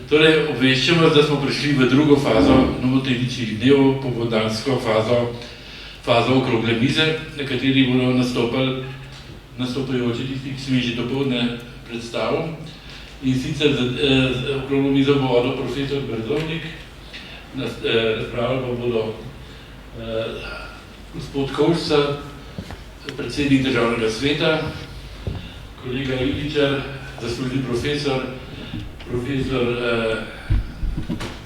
Torej, obveščam vas, da smo prišli v drugo fazo nomotehničnih dnev, popoldansko fazo okrogle mize, na kateri bodo nastopajoči tisti, ki sem že dopoldne predstavil. In sicer okroglo mizo bo vodil profesor Brezovnik, razpravljali pa bodo gospod Kovšca, predsednik Državnega sveta, kolega Iličar, zaslužni profesor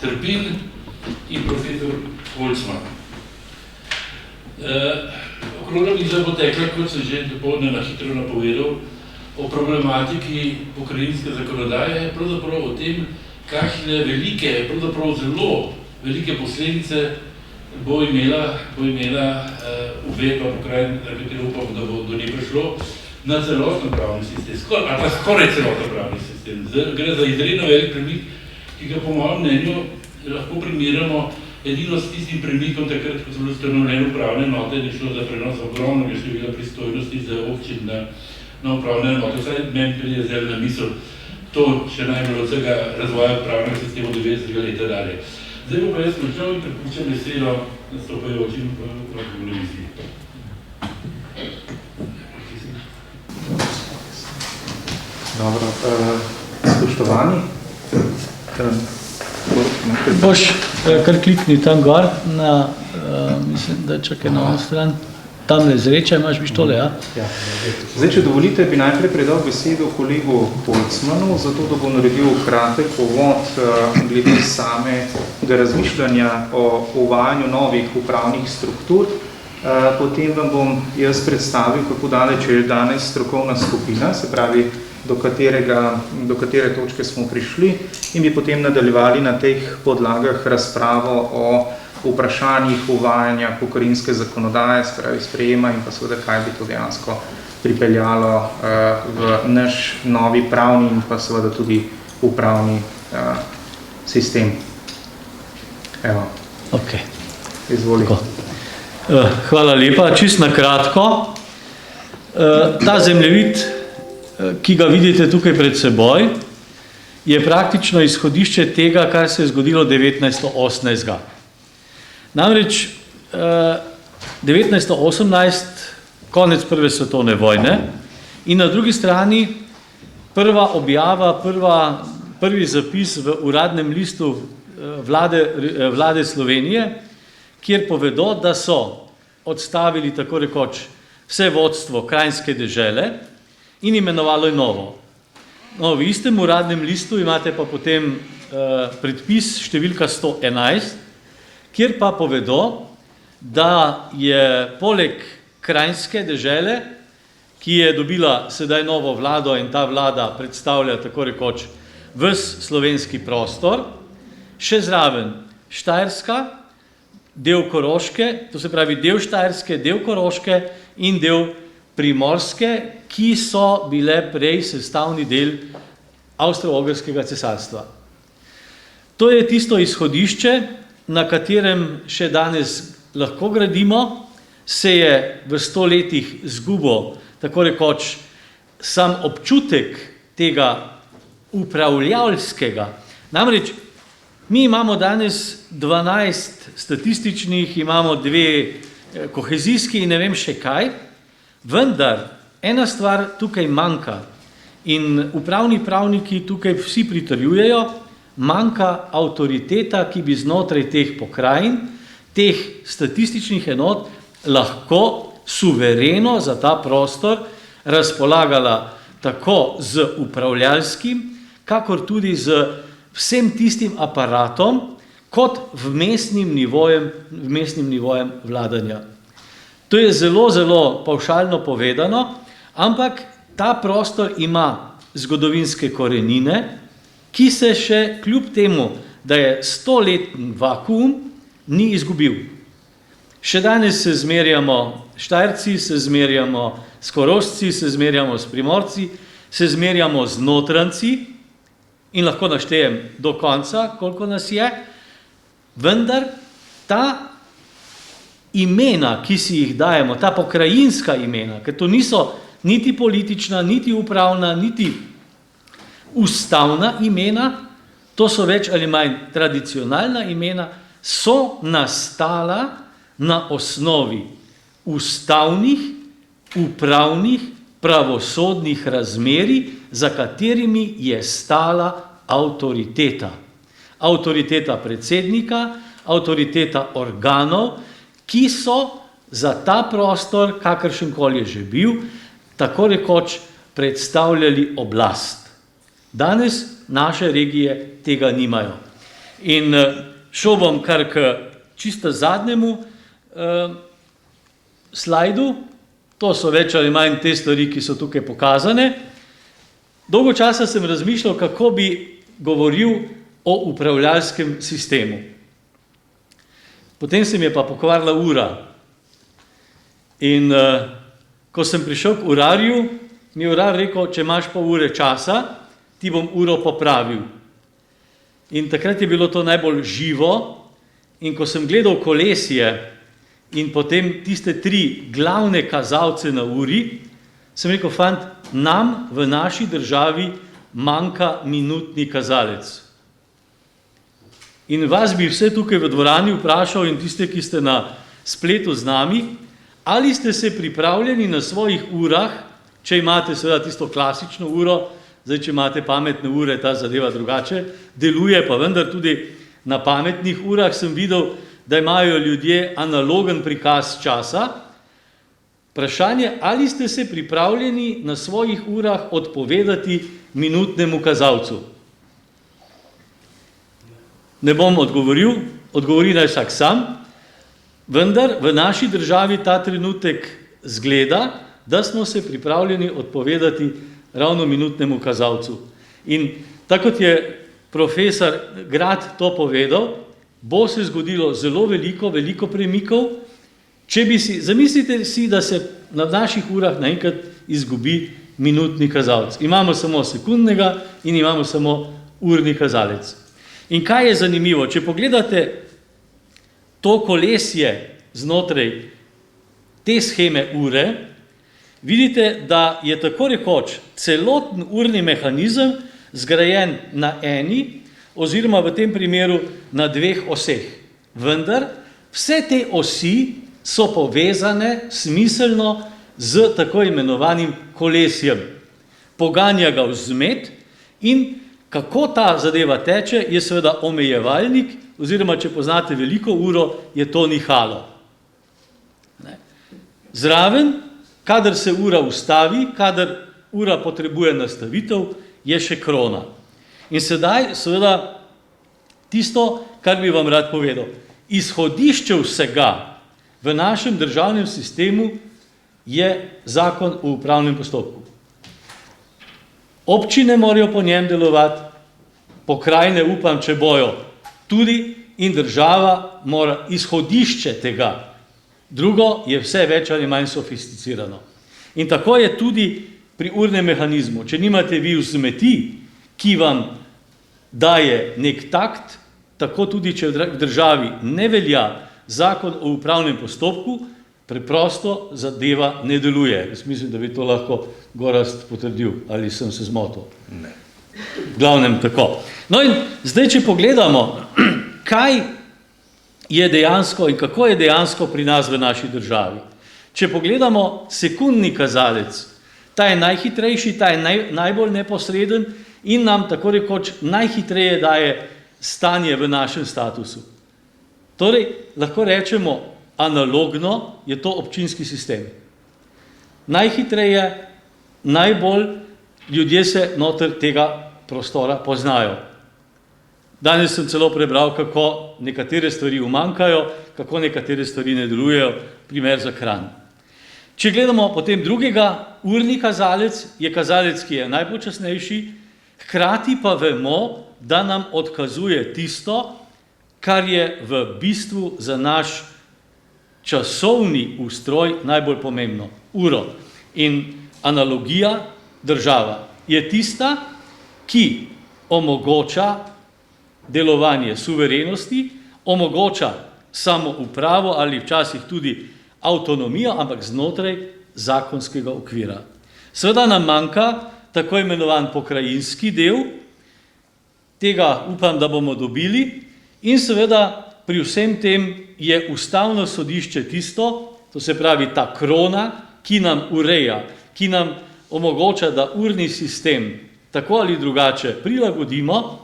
Trpin in profesor Holcman. Okrogla miza bo tekla, kot sem že dopoldne na hitro napovedal, o problematiki pokrajinske zakonodaje, pravzaprav o tem, kakšne velike, pravzaprav zelo velike posledice bo imela uvedba pokrajin, na katero upam, da bo do nje prišlo, na celoten pravni sistem, ali pa skoraj celoten pravni sistem. Gre za izredno velik premik, ki ga po mojem mnenju lahko primerjamo edino s tistim premikom, takrat, ko so bile ustanovljene upravne enote, ni šlo za prenos ogromnega števila pristojnosti za občin na upravne enote. Vsaj meni pride zdaj na misel to še najbolj od vsega razvoja upravnega sistema 90. leta dalje. Zdaj bo pa jaz končal in prepuščam besedo nastopajočim v okrogle mizi. Dobro, spoštovani. Boš kar klikni tam gor na, mislim, da čakaj na ono stran. Tam ne zreče, imaš biš tole, ja? Ja. Zdaj, če dovolite, bi najprej predal besedo kolegu Holcmanu, zato da bo naredil kratek uvod glede samega razmišljanja o uvajanju novih upravnih struktur. Potem vam bom jaz predstavil, kako daleč je danes strokovna skupina, se pravi, do katere točke smo prišli, in bi potem nadaljevali na teh podlagah razpravo o vprašanjih uvajanja pokrajinske zakonodaje, spravi sprejema in pa seveda, kaj bi to dejansko pripeljalo v naš novi pravni in pa seveda tudi upravni sistem. Evo. Ok. Izvoli. Hvala lepa. Čist na kratko. Ta zemljevid, ki ga vidite tukaj pred seboj, je praktično izhodišče tega, kar se je zgodilo 1918. Namreč 1918, konec prve svetovne vojne, in na drugi strani prva objava, prvi zapis v uradnem listu vlade Slovenije, kjer povedo, da so odstavili tako rekoč vse vodstvo krajinske dežele in imenovalo je novo. No, v istem uradnem listu imate pa potem predpis številka 111, kjer pa povedo, da je poleg krajinske dežele, ki je dobila sedaj novo vlado in ta vlada predstavlja tako rekoč ves slovenski prostor, še zraven Štajerska, del Koroške, to se pravi del Štajerske, del Koroške in del Primorske, ki so bile prej sestavni del Avstro-Ogrskega cesarstva. To je tisto izhodišče, na katerem še danes lahko gradimo, se je v 100 letih zgubil tako rekoč sam občutek tega upravljavskega. Namreč, mi imamo danes 12 statističnih, imamo 2 kohezijski in ne vem še kaj, vendar ena stvar tukaj manjka in upravni pravniki tukaj vsi pritrjujejo, manjka avtoriteta, ki bi znotraj teh pokrajin, teh statističnih enot, lahko suvereno za ta prostor razpolagala tako z upravljalskim, kakor tudi z vsem tistim aparatom, kot vmesnim nivojem vladanja. To je zelo, zelo pavšalno povedano, ampak ta prostor ima zgodovinske korenine, ki se še kljub temu, da je 100-letni vakuum, ni izgubil. Še danes se zmerjamo Štajerci, se zmerjamo s Korošci, se zmerjamo s Primorci, se zmerjamo z Notranci in lahko naštejem do konca, koliko nas je, vendar ta imena, ki si jih dajemo, ta pokrajinska imena, ker to niso niti politična, niti upravna, niti ustavna imena, to so več ali manj tradicionalna imena, so nastala na osnovi ustavnih, upravnih, pravosodnih razmerij, za katerimi je stala avtoriteta. Avtoriteta predsednika, avtoriteta organov, ki so za ta prostor, kakršenkoli je že bil, tako rekoč predstavljali oblast. Danes naše regije tega nimajo. In šel bom kar k čisto zadnjemu slajdu, to so več ali manj te stvari, ki so tukaj pokazane. Dolgo časa sem razmišljal, kako bi govoril o upravljalskem sistemu. Potem se mi je pa pokvarila ura. In ko sem prišel k urarju, mi je urar rekel, če imaš pol ure časa, ti bom uro popravil. In takrat je bilo to najbolj živo, in ko sem gledal kolesje in potem tiste 3 glavne kazalce na uri, sem rekel, fant, nam v naši državi manjka minutni kazalec. In vas bi vse tukaj v dvorani vprašal in tiste, ki ste na spletu z nami, ali ste se pripravljeni na svojih urah, če imate seveda tisto klasično uro, zdaj, če imate pametne ure, ta zadeva drugače deluje, pa vendar tudi na pametnih urah sem videl, da imajo ljudje analogen prikaz časa. Vprašanje, ali ste se pripravljeni na svojih urah odpovedati minutnemu kazalcu? Ne bom odgovoril, odgovori naj vsak sam, vendar v naši državi ta trenutek zgleda, da smo se pripravljeni odpovedati ravno minutnemu kazalcu. In tako kot je profesor Grad to povedal, bo se zgodilo zelo veliko premikov, če bi si, zamislite si, da se na naših urah naenkrat izgubi minutni kazalec. Imamo samo sekundnega in imamo samo urni kazalec. In kaj je zanimivo, če pogledate to kolesje znotraj te sheme ure, vidite, da je tako rekoč celoten urni mehanizem zgrajen na eni, oziroma v tem primeru na 2 oseh. Vendar vse te osi so povezane smiselno z tako imenovanim kolesjem. Poganja ga vzmet in kako ta zadeva teče, je seveda omejevalnik, oziroma če poznate veliko uro, je to nihalo. Zraven, kadar se ura ustavi, kadar ura potrebuje nastavitev, je še krona. In sedaj, seveda, tisto, kar bi vam rad povedal. Izhodišče vsega v našem državnem sistemu je zakon o upravnem postopku. Občine morajo po njem delovati, pokrajine upam, če bojo tudi, in država mora izhodišče tega. Drugo je vse več ali manj sofisticirano. In tako je tudi pri urnem mehanizmu. Če nimate vi vzmeti, ki vam daje nek takt, tako tudi, če v državi ne velja zakon o upravnem postopku, preprosto zadeva ne deluje. Jaz mislim, da bi to lahko Gorazd potrdil, ali sem se zmotil. Ne. V glavnem tako. No in zdaj, če pogledamo, kaj je dejansko in kako je dejansko pri nas v naši državi. Če pogledamo sekundni kazalec, ta je najhitrejši, ta je najbolj neposreden in nam tako rekoč najhitreje daje stanje v našem statusu. Torej, lahko rečemo, analogno je to občinski sistem. Najhitreje, najbolj ljudje se noter tega prostora poznajo. Danes sem celo prebral, kako nekatere stvari umanjkajo, kako nekatere stvari ne delujejo, primer za Kranj. Če gledamo potem drugega, urni kazalec je kazalec, ki je najpočasnejši, hkrati pa vemo, da nam odkazuje tisto, kar je v bistvu za naš časovni ustroj najbolj pomembno, uro. In analogija, država, je tista, ki omogoča delovanje suverenosti, omogoča samoupravo ali včasih tudi avtonomijo, ampak znotraj zakonskega okvira. Seveda nam manjka tako imenovan pokrajinski del, tega upam, da bomo dobili in seveda pri vsem tem je Ustavno sodišče tisto, to se pravi ta krona, ki nam ureja, ki nam omogoča, da urni sistem tako ali drugače prilagodimo,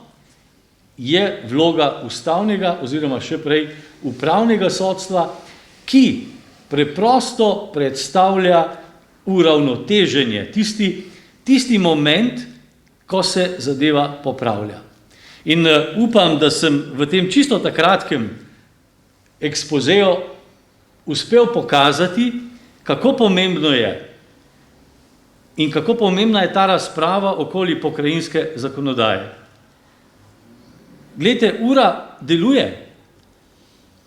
je vloga ustavnega oziroma še prej upravnega sodstva, ki preprosto predstavlja uravnoteženje, tisti moment, ko se zadeva popravlja. In upam, da sem v tem čisto takratkem ekspozeju uspel pokazati, kako pomembno je in kako pomembna je ta razprava okoli pokrajinske zakonodaje. Glejte, ura deluje.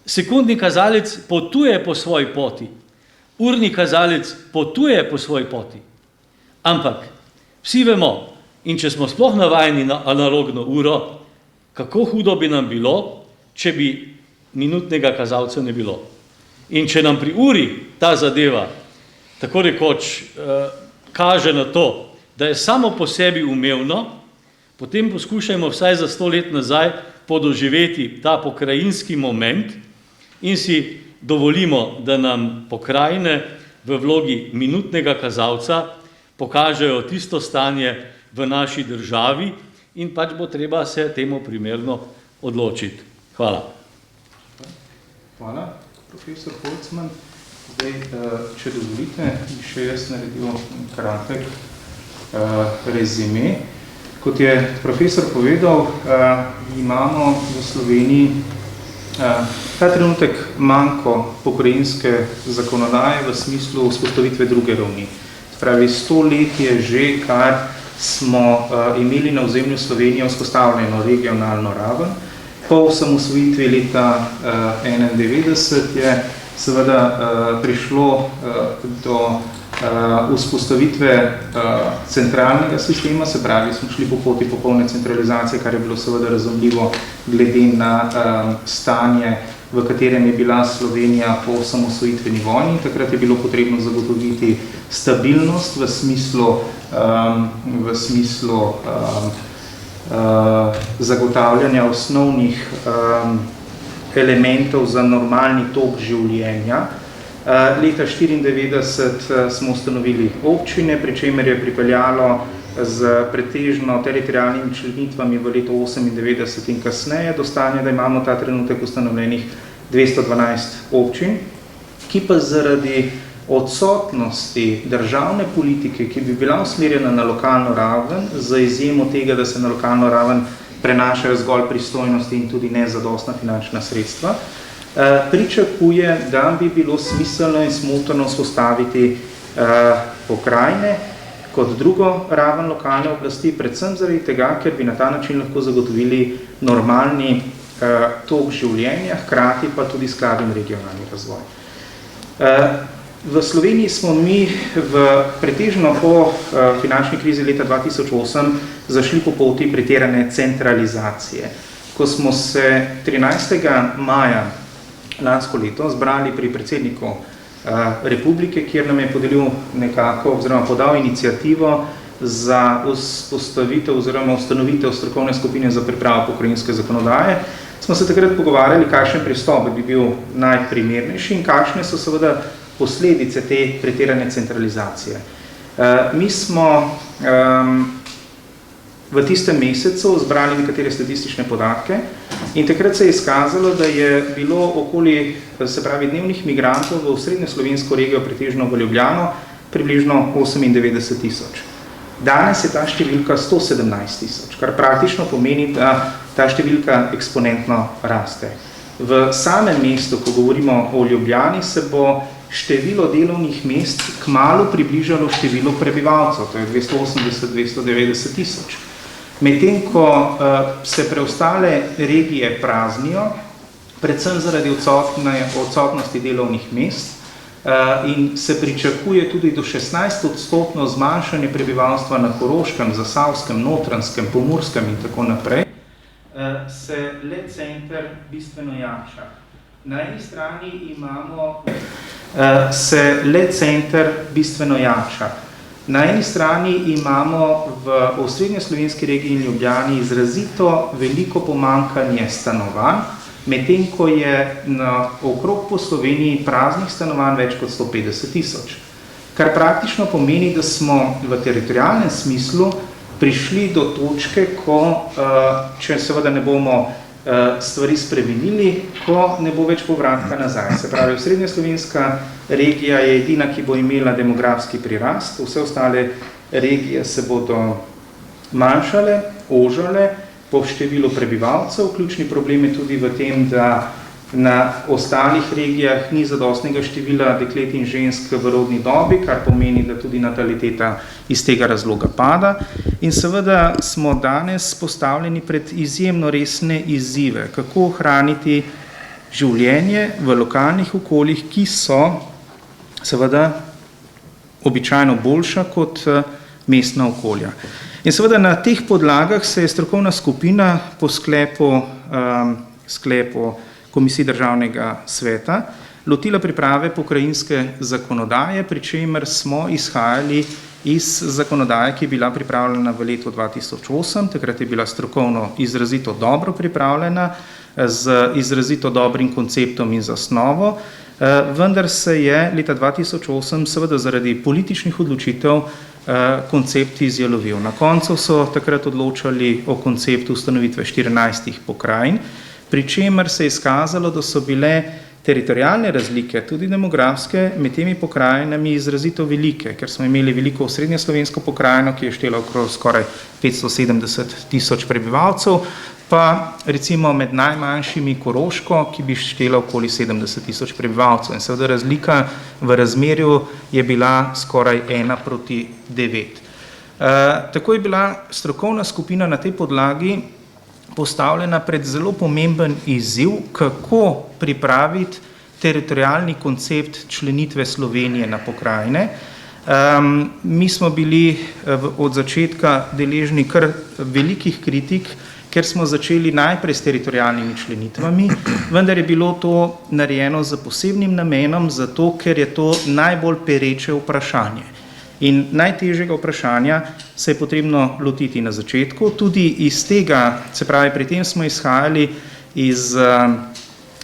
Sekundni kazalec potuje po svoji poti. Urni kazalec potuje po svoji poti. Ampak vsi vemo, in če smo sploh navajeni na analogno uro, kako hudo bi nam bilo, če bi minutnega kazalca ne bilo. In če nam pri uri ta zadeva tako rekoč kaže na to, da je samo po sebi umevno, potem poskušajmo vsaj za 100 let nazaj podoživeti ta pokrajinski moment in si dovolimo, da nam pokrajine v vlogi minutnega kazalca pokažejo tisto stanje v naši državi in pač bo treba se temu primerno odločiti. Hvala. Hvala, profesor Holcman. Zdaj, če dovolite, bi še jaz naredil kratek rezime. Kot je profesor povedal, imamo v Sloveniji ta trenutek manjko pokrajinske zakonodaje v smislu vzpostavitve druge ravni. Spravi, 100 let je že, kar smo imeli na ozemlju Slovenije vzpostavljeno regionalno raven. Po osamosvojitvi leta 1991 je seveda prišlo do vzpostavitve centralnega sistema, se pravi, smo šli po poti popolne centralizacije, kar je bilo seveda razumljivo glede na stanje, v katerem je bila Slovenija po osamosvojitveni vojni. Takrat je bilo potrebno zagotoviti stabilnost v smislu zagotavljanja osnovnih elementov za normalni tok življenja. Leta 1994 smo ustanovili občine, pri čemer je pripeljalo z pretežno teritorialnimi členitvami v letu 1998 in kasneje do stanja, da imamo ta trenutek ustanovljenih 212 občin, ki pa zaradi odsotnosti državne politike, ki bi bila usmerjena na lokalno raven, za izjemo tega, da se na lokalno raven prenašajo zgolj pristojnosti in tudi nezadostna finančna sredstva, pričakuje, da bi bilo smiselno in smotrno vzpostaviti pokrajine kot drugo raven lokalne oblasti, predvsem zaradi tega, ker bi na ta način lahko zagotovili normalni tok življenja, hkrati pa tudi skladen regionalni razvoj. V Sloveniji smo mi pretežno po finančni krizi leta 2008 zašli po poti pretirane centralizacije. Ko smo se 13. maja lansko leto zbrali pri predsedniku republike, kjer nam je podelil nekako oziroma podal inicijativo za vzpostavitev oziroma ustanovitev strokovne skupine za pripravo pokrajinske zakonodaje, smo se takrat pogovarjali, kakšen pristop bi bil najprimernejši in kakšne so seveda posledice te pretirane centralizacije. Mi smo v tistem mesecu zbrali nekatere statistične podatke in takrat se je izkazalo, da je bilo okoli, se pravi, dnevnih migrantov v srednjeslovensko regijo, pretežno v Ljubljano, približno 98 000. Danes je ta številka 117 000, kar praktično pomeni, da ta številka eksponentno raste. V samem mestu, ko govorimo o Ljubljani, se bo število delovnih mest kmalu približalo število prebivalcev, to je 280-290 000. Medtem, ko se preostale regije praznijo, predvsem zaradi odsotnosti delovnih mest in se pričakuje tudi do 16% zmanjšanje prebivalstva na Koroškem, Zasavskem, Notranjskem, Pomurskem in tako naprej, se le center bistveno jača. Na eni strani imamo se le center bistveno jača. Na eni strani imamo v osrednjeslovenski regiji in Ljubljani izrazito veliko pomanjkanje stanovanj, medtem ko je okrog po Sloveniji praznih stanovanj več kot 150.000. Kar praktično pomeni, da smo v teritorialnem smislu prišli do točke, ko, če seveda ne bomo stvari spremenili, ko ne bo več povratka nazaj. Se pravi, osrednjeslovenska regija je edina, ki bo imela demografski prirast, vse ostale regije se bodo manjšale, ožale po številu prebivalcev. Ključni problem je tudi v tem, da na ostalih regijah ni zadostnega števila deklet in žensk v rodni dobi, kar pomeni, da tudi nataliteta iz tega razloga pada. In seveda smo danes postavljeni pred izjemno resne izzive, kako ohraniti življenje v lokalnih okoljih, ki so seveda običajno boljša kot mestna okolja. In seveda na teh podlagah se je strokovna skupina po sklepu Komisiji Državnega sveta lotila priprave pokrajinske zakonodaje, pri čemer smo izhajali iz zakonodaje, ki je bila pripravljena v letu 2008, takrat je bila strokovno izrazito dobro pripravljena, z izrazito dobrim konceptom in zasnovo, vendar se je leta 2008 seveda zaradi političnih odločitev koncept izjalovil. Na koncu so takrat odločali o konceptu ustanovitve 14 pokrajin, pri čemer se je izkazalo, da so bile teritorialne razlike, tudi demografske, med temi pokrajinami izrazito velike, ker smo imeli veliko osrednjeslovensko pokrajino, ki je štela okrog skoraj 570.000 prebivalcev, pa recimo med najmanjšimi Koroško, ki bi štela okoli 70.000 prebivalcev. In seveda razlika v razmerju je bila skoraj 1:9. Tako je bila strokovna skupina na tej podlagi postavljena pred zelo pomemben izziv, kako pripraviti teritorialni koncept členitve Slovenije na pokrajine. Mi smo bili od začetka deležni kar velikih kritik, ker smo začeli najprej s teritorialnimi členitvami, vendar je bilo to narejeno z posebnim namenom, zato ker je to najbolj pereče vprašanje. In najtežjega vprašanja se je potrebno lotiti na začetku. Tudi iz tega, se pravi, pri tem smo izhajali iz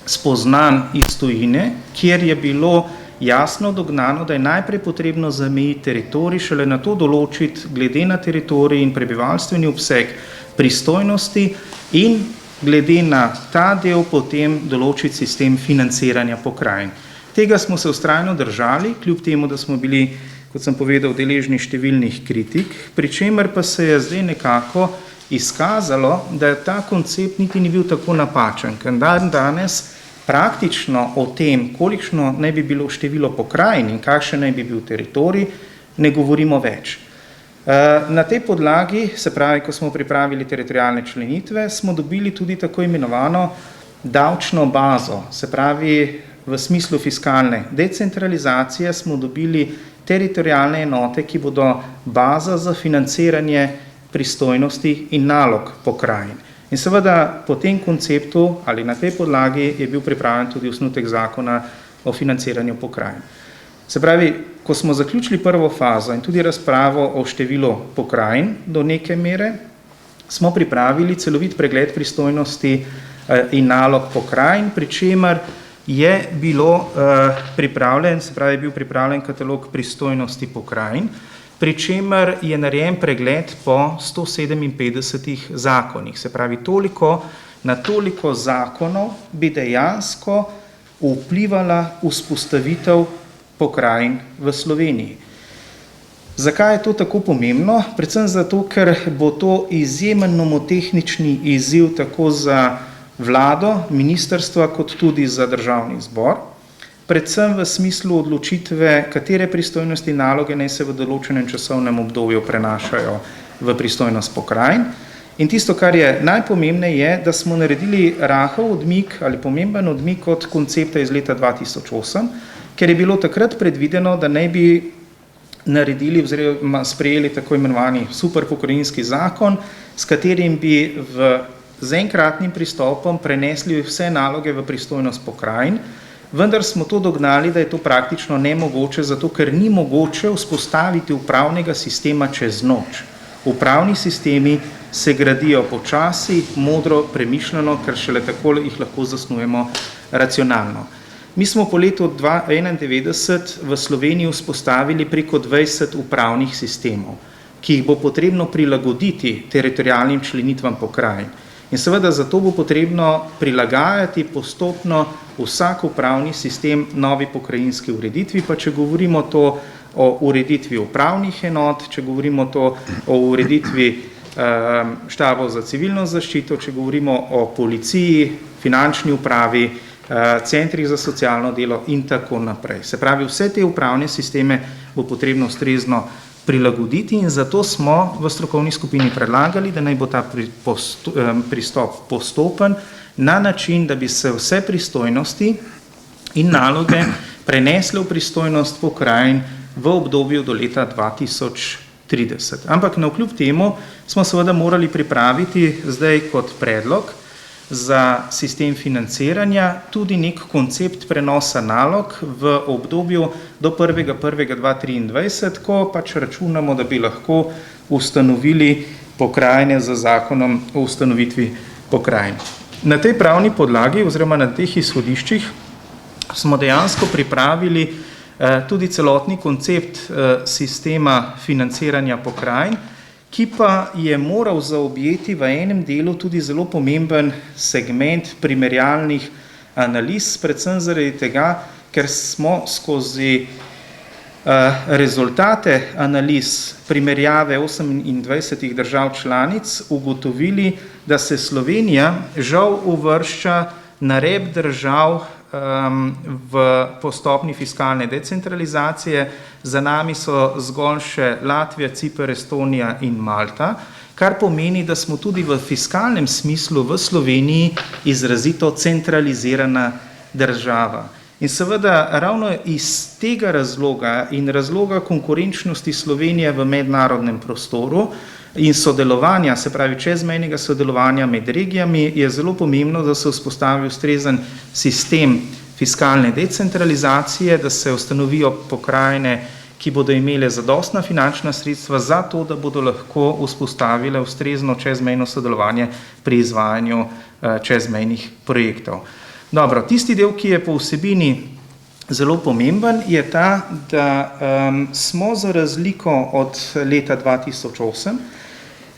spoznanj iz tujine, kjer je bilo jasno dognano, da je najprej potrebno zamejiti teritorij, šele na to določiti glede na teritorij in prebivalstveni obseg pristojnosti in glede na ta del potem določiti sistem financiranja pokrajin. Tega smo se vztrajno držali, kljub temu, da smo bili, kot sem povedal, deležni številnih kritik, pri čemer pa se je zdaj nekako izkazalo, da ta koncept niti ni bil tako napačen, ker danes praktično o tem, kolikšno naj bi bilo število pokrajin in kakšen naj bi bil teritorij, ne govorimo več. Na tej podlagi, se pravi, ko smo pripravili teritorialne členitve, smo dobili tudi tako imenovano davčno bazo, se pravi, v smislu fiskalne decentralizacije smo dobili teritorialne enote, ki bodo baza za financiranje pristojnosti in nalog pokrajin. In seveda po tem konceptu ali na tej podlagi je bil pripravljen tudi osnutek zakona o financiranju pokrajin. Se pravi, ko smo zaključili prvo fazo in tudi razpravo o številu pokrajin do neke mere, smo pripravili celovit pregled pristojnosti in nalog pokrajin, pri čemer je bilo pripravljen, se pravi, je bil pripravljen katalog pristojnosti pokrajin, pri čemer je narejen pregled po 157 zakonih. Se pravi, na toliko zakonov bi dejansko vplivala vzpostavitev pokrajin v Sloveniji. Zakaj je to tako pomembno? Predvsem zato, ker bo to izjemen nomotehnični izziv tako za vlado, ministrstva, kot tudi za državni zbor, predvsem v smislu odločitve, katere pristojnosti naloge naj se v določenem časovnem obdobju prenašajo v pristojnost pokrajin. In tisto, kar je najpomembneje, je, da smo naredili rahel odmik ali pomemben odmik od koncepta iz leta 2008, ker je bilo takrat predvideno, da naj bi naredili oziroma sprejeli tako imenovani superpokrajinski zakon, s katerim bi z enkratnim pristopom prenesli vse naloge v pristojnost pokrajin, vendar smo to dognali, da je to praktično nemogoče, zato ker ni mogoče vzpostaviti upravnega sistema čez noč. Upravni sistemi se gradijo počasi, modro, premišljeno, ker šele tako jih lahko zasnujemo racionalno. Mi smo po letu 1991 v Sloveniji vzpostavili preko 20 upravnih sistemov, ki jih bo potrebno prilagoditi teritorialnim členitvam pokrajin. In seveda zato bo potrebno prilagajati postopno vsak upravni sistem novi pokrajinski ureditvi, pa če govorimo to o ureditvi upravnih enot, če govorimo to o ureditvi štabov za civilno zaščito, če govorimo o policiji, finančni upravi, centrih za socialno delo in tako naprej. Se pravi, vse te upravne sisteme bo potrebno ustrezno prilagoditi in zato smo v strokovni skupini predlagali, da naj bo ta pristop postopen na način, da bi se vse pristojnosti in naloge prenesle v pristojnost pokrajin v obdobju do leta 2030. Ampak navkljub temu smo seveda morali pripraviti zdaj kot predlog za sistem financiranja tudi nek koncept prenosa nalog v obdobju do 1.1.2023, ko pač računamo, da bi lahko ustanovili pokrajine z zakonom o ustanovitvi pokrajin. Na tej pravni podlagi oziroma na teh izhodiščih smo dejansko pripravili tudi celotni koncept sistema financiranja pokrajin, ki pa je moral zaobjeti v enem delu tudi zelo pomemben segment primerjalnih analiz, predvsem zaradi tega, ker smo skozi rezultate analiz primerjave 28 držav članic ugotovili, da se Slovenija žal uvršča na rep držav v postopni fiskalne decentralizacije. Za nami so zgolj še Latvija, Ciper, Estonija in Malta, kar pomeni, da smo tudi v fiskalnem smislu v Sloveniji izrazito centralizirana država. In seveda ravno iz tega razloga in razloga konkurenčnosti Slovenije v mednarodnem prostoru in sodelovanja, se pravi čezmejnega sodelovanja med regijami, je zelo pomembno, da se vzpostavi ustrezen sistem fiskalne decentralizacije, da se ustanovijo pokrajine, ki bodo imele zadostna finančna sredstva za to, da bodo lahko vzpostavile ustrezno čezmejno sodelovanje pri izvajanju čezmejnih projektov. Dobro, tisti del, ki je po vsebini zelo pomemben, je ta, da smo za razliko od leta 2008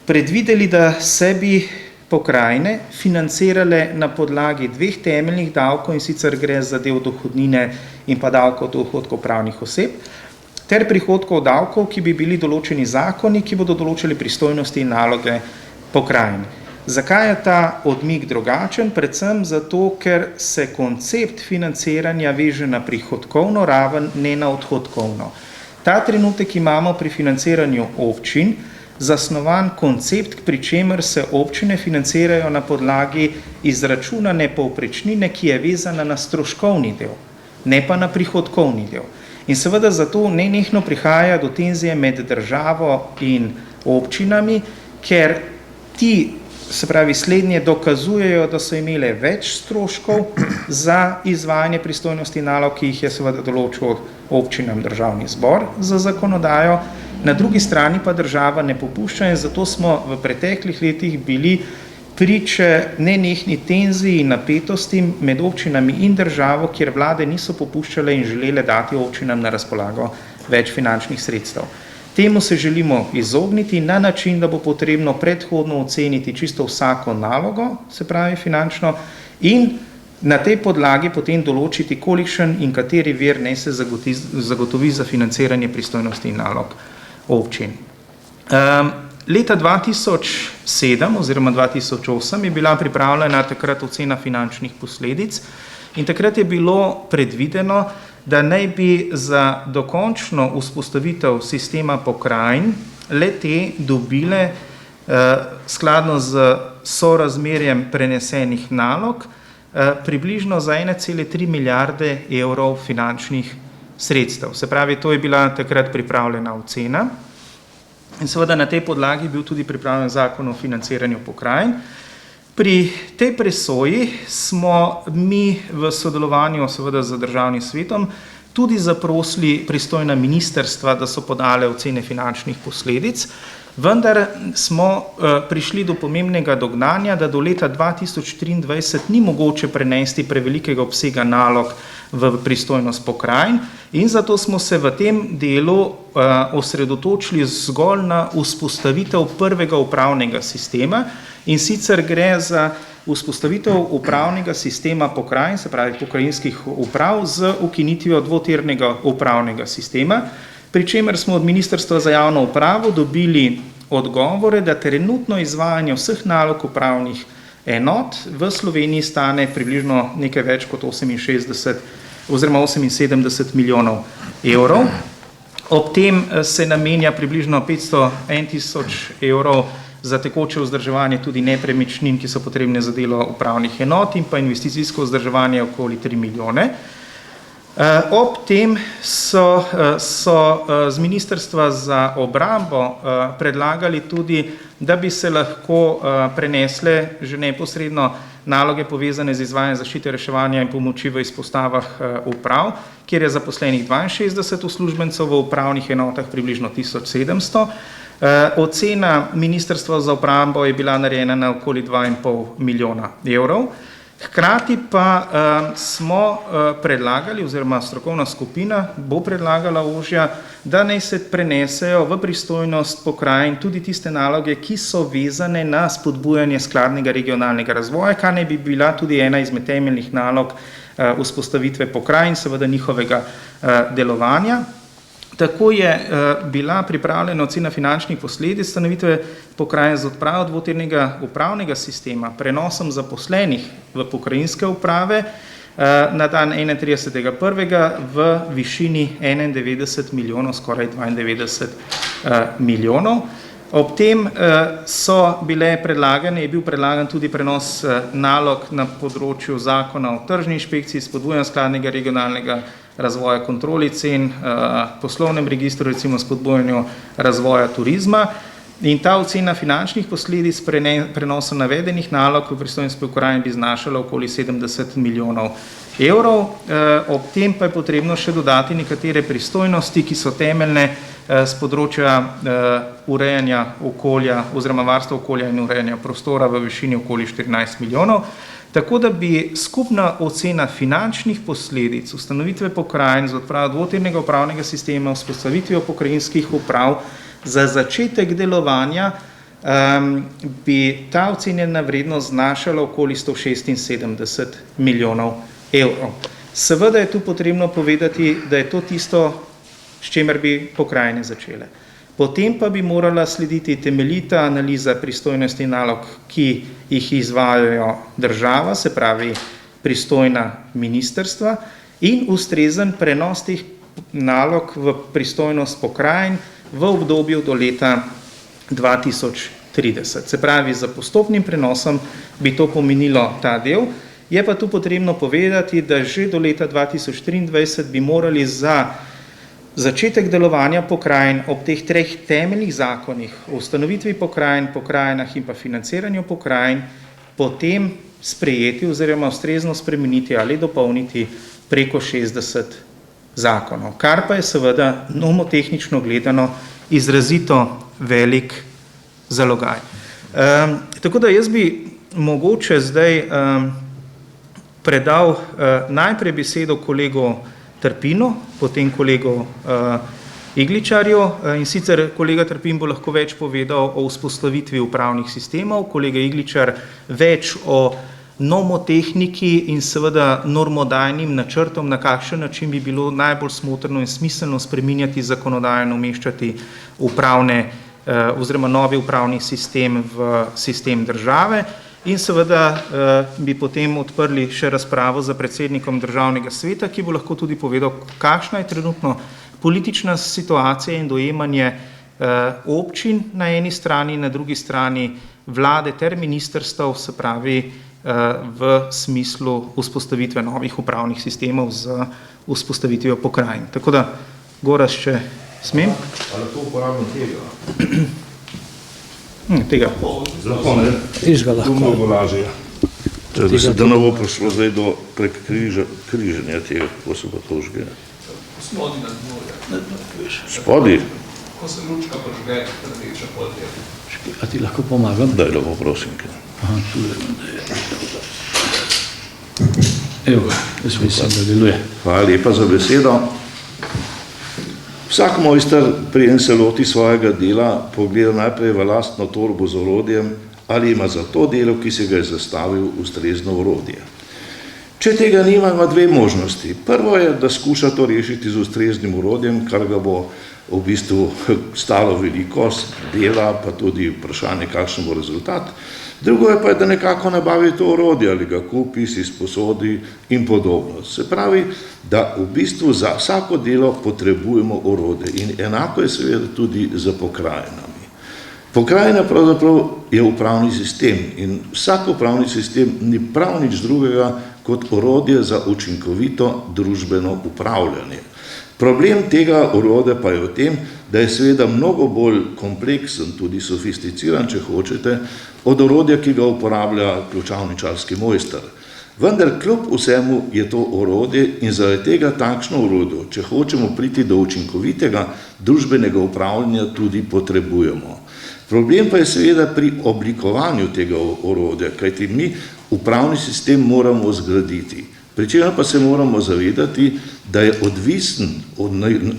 predvideli, da se bi pokrajine financirale na podlagi dveh temeljnih davkov, in sicer gre za del dohodnine in pa davkov od dohodkov pravnih oseb, ter prihodkov davkov, ki bi bili določeni zakoni, ki bodo določili pristojnosti in naloge pokrajin. Zakaj je ta odmik drugačen? Predvsem zato, ker se koncept financiranja veže na prihodkovno raven, ne na odhodkovno. Ta trenutek imamo pri financiranju občin zasnovan koncept, pri čemer se občine financirajo na podlagi izračunane povprečnine, ki je vezana na stroškovni del, ne pa na prihodkovni del. In seveda zato nenehno prihaja do tenzije med državo in občinami, ker ti, se pravi slednje, dokazujejo, da so imele več stroškov za izvajanje pristojnosti nalog, ki jih je seveda določil občinam Državni zbor za zakonodajo, na drugi strani pa država ne popušča in zato smo v preteklih letih bili priče nenehni tenziji in napetosti med občinami in državo, kjer vlade niso popuščale in želele dati občinam na razpolago več finančnih sredstev. Temu se želimo izogniti na način, da bo potrebno predhodno oceniti čisto vsako nalogo, se pravi finančno, in na tej podlagi potem določiti, kolikšen in kateri vir naj se zagotovi za financiranje pristojnosti in nalog občin. Leta 2007 oziroma 2008 je bila pripravljena takrat ocena finančnih posledic in takrat je bilo predvideno, da naj bi za dokončno vzpostavitev sistema pokrajin le-te dobile skladno z sorazmerjem prenesenih nalog približno za 1,3 milijarde evrov finančnih sredstev. Se pravi, to je bila takrat pripravljena ocena in seveda na tej podlagi je bil tudi pripravljen zakon o financiranju pokrajin, Pri tej presoji smo mi v sodelovanju seveda z državnim svetom tudi zaprosili pristojna ministrstva, da so podale ocene finančnih posledic, vendar smo prišli do pomembnega dognanja, da do leta 2023 ni mogoče prenesti prevelikega obsega nalog v pristojnost pokrajin in zato smo se v tem delu osredotočili zgolj na vzpostavitev prvega upravnega sistema, in sicer gre za vzpostavitev upravnega sistema pokrajin, se pravi pokrajinskih uprav, z ukinitvijo dvotirnega upravnega sistema, pri čemer smo od Ministrstva za javno upravo dobili odgovore, da trenutno izvajanje vseh nalog upravnih enot v Sloveniji stane približno nekaj več kot 78 milijonov evrov. Ob tem se namenja približno 501 tisoč evrov za tekoče vzdrževanje tudi nepremičnin, ki so potrebne za delo upravnih enot, in pa investicijsko vzdrževanje okoli 3 milijone. Ob tem so z Ministrstva za obrambo predlagali tudi, da bi se lahko prenesle že neposredno naloge povezane z izvajanjem zaščite, reševanja in pomoči v izpostavah uprav, kjer je zaposlenih 62 uslužbencev, v upravnih enotah približno 1700. Ocena Ministrstva za obrambo je bila narejena na okoli 2,5 milijona evrov. Hkrati pa smo predlagali, oziroma strokovna skupina bo predlagala ožja, da naj se prenesejo v pristojnost pokrajin tudi tiste naloge, ki so vezane na spodbujanje skladnega regionalnega razvoja, kar naj bi bila tudi ena izmed temeljnih nalog vzpostavitve pokrajin, seveda njihovega delovanja. Tako je bila pripravljena ocena finančnih posledic ustanovitve pokrajin z odpravo dvotirnega upravnega sistema, prenosom zaposlenih v pokrajinske uprave na dan 31.1. v višini 91 milijonov, skoraj 92 milijonov. Ob tem je bil predlagan tudi prenos nalog na področju zakona o tržni inšpekciji, spodbujanju skladnega regionalnega razvoja, kontroli cen, poslovnem registru, recimo spodbujanju razvoja turizma, in ta ocena finančnih posledic prenosa navedenih nalog v pristojnost pokrajin bi znašala okoli 70 milijonov evrov. Ob tem pa je potrebno še dodati nekatere pristojnosti, ki so temeljne z področja urejanja okolja oziroma varstva okolja in urejanja prostora v višini okoli 14 milijonov. Tako da bi skupna ocena finančnih posledic ustanovitve pokrajin z odpravo dvotirnega upravnega sistema, vzpostavitvijo pokrajinskih uprav za začetek delovanja bi ta ocenjena vrednost znašala okoli 176 milijonov evrov. Seveda je tu potrebno povedati, da je to tisto, s čimer bi pokrajine začele. Potem pa bi morala slediti temeljita analiza pristojnosti nalog, ki jih izvajajo država, se pravi pristojna ministrstva, in ustrezen prenos teh nalog v pristojnost pokrajin v obdobju do leta 2030. Se pravi, za postopnim prenosom bi to pomenilo ta del. Je pa tu potrebno povedati, da že do leta 2023 bi morali za začetek delovanja pokrajin ob teh treh temeljnih zakonih o ustanovitvi pokrajin, pokrajinah in pa financiranju pokrajin potem sprejeti oziroma ustrezno spremeniti ali dopolniti preko 60 zakonov, kar pa je seveda nomotehnično gledano izrazito velik zalogaj. Tako da jaz bi mogoče zdaj predal najprej besedo kolegu Trpinu, potem kolegu Igličarju, in sicer kolega Trpin bo lahko več povedal o vzpostavitvi upravnih sistemov, kolega Igličar več o nomotehniki in seveda normodajnim načrtom, na kakšen način bi bilo najbolj smotrno in smiselno spreminjati zakonodajo in umeščati upravne oziroma novi upravni sistem v sistem države. In seveda bi potem odprli še razpravo za predsednikom državnega sveta, ki bo lahko tudi povedal, kakšna je trenutno politična situacija in dojemanje občin na eni strani, na drugi strani vlade ter ministrstev, se pravi v smislu vzpostavitve novih upravnih sistemov z vzpostavitvijo pokrajin. Tako da, Gorazd, če smem? Ali to uporabno tega? Tega. Lahko ne? Izga lahko. Mnogo lažje. Da ne bo prišlo zdaj do prek križanja tega, kako se pa to žge. Spodi na dnu, Spodi? ko se lučka požge, rdeča polje. A ti lahko pomagam? Daj, lepo prosim. Aha, tu je. Evo, jaz mislim, da deluje. Hvala lepa za besedo. Vsak mojster, preden se loti svojega dela, pogleda najprej v lastno torbo z orodjem, ali ima za to delo, ki si ga je zastavil, ustrezno orodje. Če tega nima, ima dve možnosti. Prvo je, da skuša to rešiti z ustreznim orodjem, kar ga bo v bistvu stalo veliko dela, pa tudi vprašanje, kakšen bo rezultat. Drugo je pa, da nekako nabavi to orodje, ali ga kupi, si sposodi in podobno. Se pravi, da v bistvu za vsako delo potrebujemo orodje in enako je seveda tudi za pokrajinami. Pokrajina pravzaprav je upravni sistem in vsak upravni sistem ni prav nič drugega kot orodje za učinkovito družbeno upravljanje. Problem tega orodja pa je v tem, da je seveda mnogo bolj kompleksen, tudi sofisticiran, če hočete, od orodja, ki ga uporablja ključavničarski mojster. Vendar kljub vsemu je to orodje in zaradi tega takšno orodje, če hočemo priti do učinkovitega družbenega upravljanja, tudi potrebujemo. Problem pa je seveda pri oblikovanju tega orodja, kajti mi upravni sistem moramo zgraditi. Pričemer pa se moramo zavedati, da je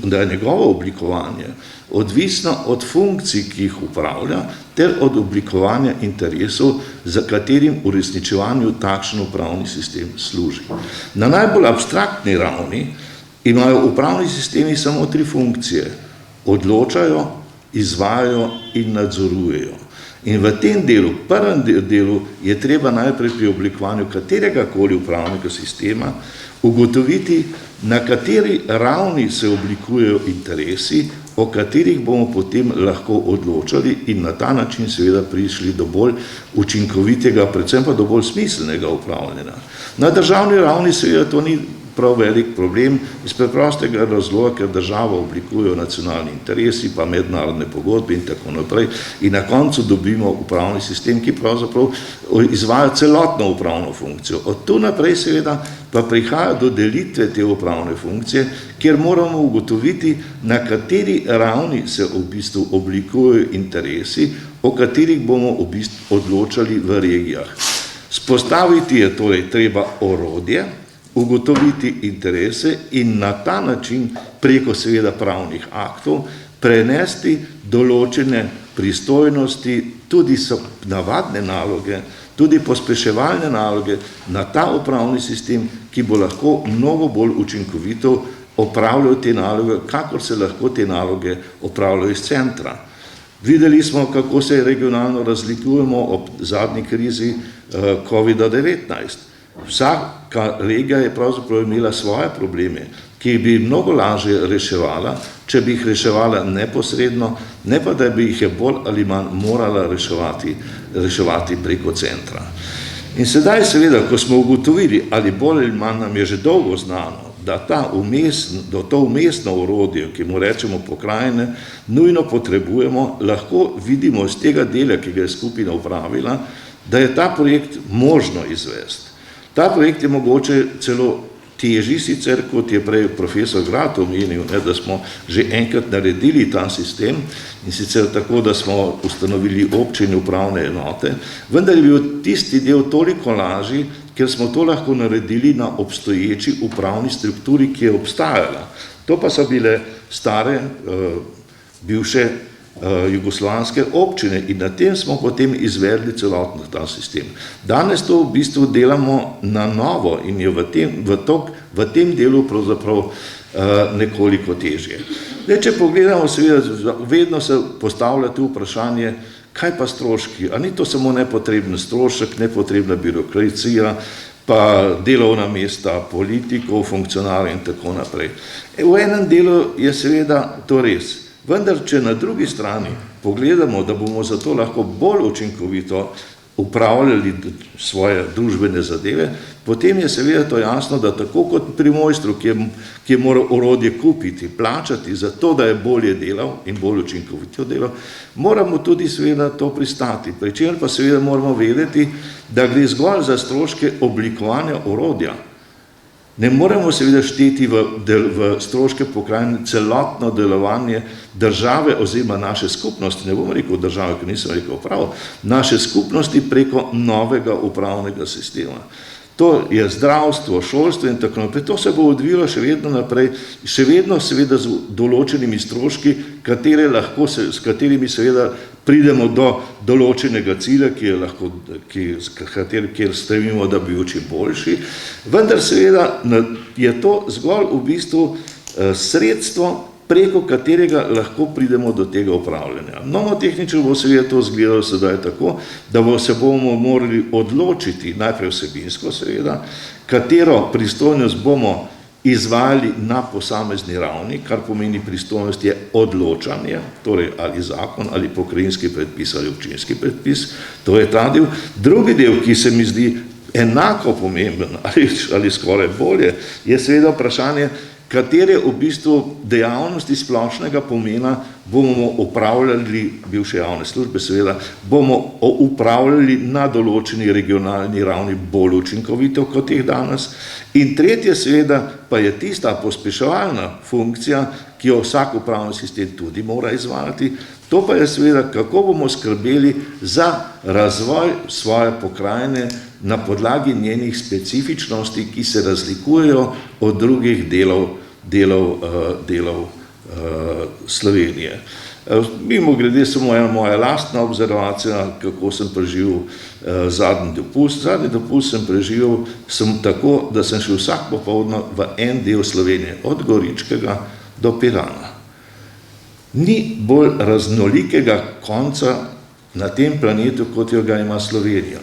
da je njegovo oblikovanje odvisno od funkcij, ki jih upravlja, ter od oblikovanja interesov, za katerim uresničevanju takšen upravni sistem služi. Na najbolj abstraktni ravni imajo upravni sistemi samo tri funkcije: odločajo, izvajajo in nadzorujejo. In v tem delu, prvem delu, je treba najprej pri oblikovanju kateregakoli upravnega sistema ugotoviti, na kateri ravni se oblikujejo interesi, o katerih bomo potem lahko odločali in na ta način seveda prišli do bolj učinkovitega, predvsem pa do bolj smiselnega upravljanja. Na državni ravni seveda to ni prav velik problem, iz preprostega razloga, ker državo oblikujejo nacionalni interesi, pa mednarodne pogodbe in tako naprej, in na koncu dobimo upravni sistem, ki pravzaprav izvaja celotno upravno funkcijo. Od tu naprej seveda pa prihaja do delitve te upravne funkcije, kjer moramo ugotoviti, na kateri ravni se v bistvu oblikujejo interesi, o katerih bomo v bistvu odločali v regijah. Spostaviti je torej treba orodje, ugotoviti interese in na ta način preko seveda pravnih aktov prenesti določene pristojnosti, tudi so navadne naloge, tudi pospeševalne naloge na ta upravni sistem, ki bo lahko mnogo bolj učinkovito opravljal te naloge, kakor se lahko te naloge opravljajo iz centra. Videli smo, kako se regionalno razlikujemo ob zadnji krizi COVID-19. Vsaka regija je pravzaprav imela svoje probleme, ki bi mnogo lažje reševala, če bi jih reševala neposredno, ne pa da bi jih je bolj ali manj morala reševati preko centra. In sedaj seveda, ko smo ugotovili, ali bolj ali manj nam je že dolgo znano, da to umestno orodje, ki mu rečemo pokrajine, nujno potrebujemo, lahko vidimo iz tega dela, ki ga je skupina upravila, da je ta projekt možno izvesti. Ta projekt je mogoče celo težji sicer, kot je prej profesor Grad omenil, da smo že enkrat naredili ta sistem in sicer tako, da smo ustanovili občine upravne enote, vendar je bil tisti del toliko lažji, ker smo to lahko naredili na obstoječi upravni strukturi, ki je obstajala. To pa so bile stare, bivše jugoslovanske občine in na tem smo potem izvedli celotno ta sistem. Danes to v bistvu delamo na novo in je v tem delu pravzaprav nekoliko težje. Če pogledamo, seveda, vedno se postavlja tu vprašanje, kaj pa stroški? A ni to samo nepotreben strošek, nepotrebna birokracija, pa delovna mesta politikov, funkcionarjev in tako naprej. V enem delu je seveda to res. Vendar, če na drugi strani pogledamo, da bomo zato lahko bolj učinkovito upravljali svoje družbene zadeve, potem je seveda to jasno, da tako kot pri mojstru, ki je moral orodje kupiti, plačati za to, da je bolje delal in bolj učinkovito delal, moramo tudi seveda to pristati. Pri čemer pa seveda moramo vedeti, da gre zgolj za stroške oblikovanja orodja. Ne moremo seveda šteti v stroške pokrajine celotno delovanje države oziroma naše skupnosti, ne bom rekel države, ker nisem rekel prav, naše skupnosti preko novega upravnega sistema. To je zdravstvo, šolstvo in tako naprej. To se bo odvilo še vedno naprej, še vedno seveda z določenimi stroški, s katerimi seveda pridemo do določenega cilja, kjer stremimo, da bi bil čim boljši. Vendar seveda je to zgolj v bistvu sredstvo, preko katerega lahko pridemo do tega upravljanja. Nomotehnično bo seveda to izgledalo sedaj tako, da se bomo morali odločiti, najprej vsebinsko seveda, katero pristojnost bomo izvajali na posamezni ravni, kar pomeni pristojnost je odločanje, torej ali zakon, ali pokrajinski predpis, ali občinski predpis, to je ta del. Drugi del, ki se mi zdi enako pomemben, ali skoraj bolje, je seveda vprašanje, katere v bistvu dejavnosti splošnega pomena bomo upravljali, bivše javne službe seveda, bomo upravljali na določeni regionalni ravni bolj učinkovito kot jih danes. In tretje seveda pa je tista pospeševalna funkcija, ki jo vsak upravni sistem tudi mora izvajati. To pa je seveda, kako bomo skrbeli za razvoj svoje pokrajine na podlagi njenih specifičnosti, ki se razlikujejo od drugih delov Slovenije. Mimogrede samo ena moja lastna observacija, kako sem preživel zadnji dopust. Zadnji dopust sem preživel tako, da sem šel vsak popoldne v en del Slovenije, od Goričkega do Pirana. Ni bolj raznolikega konca na tem planetu, kot jo ga ima Slovenija.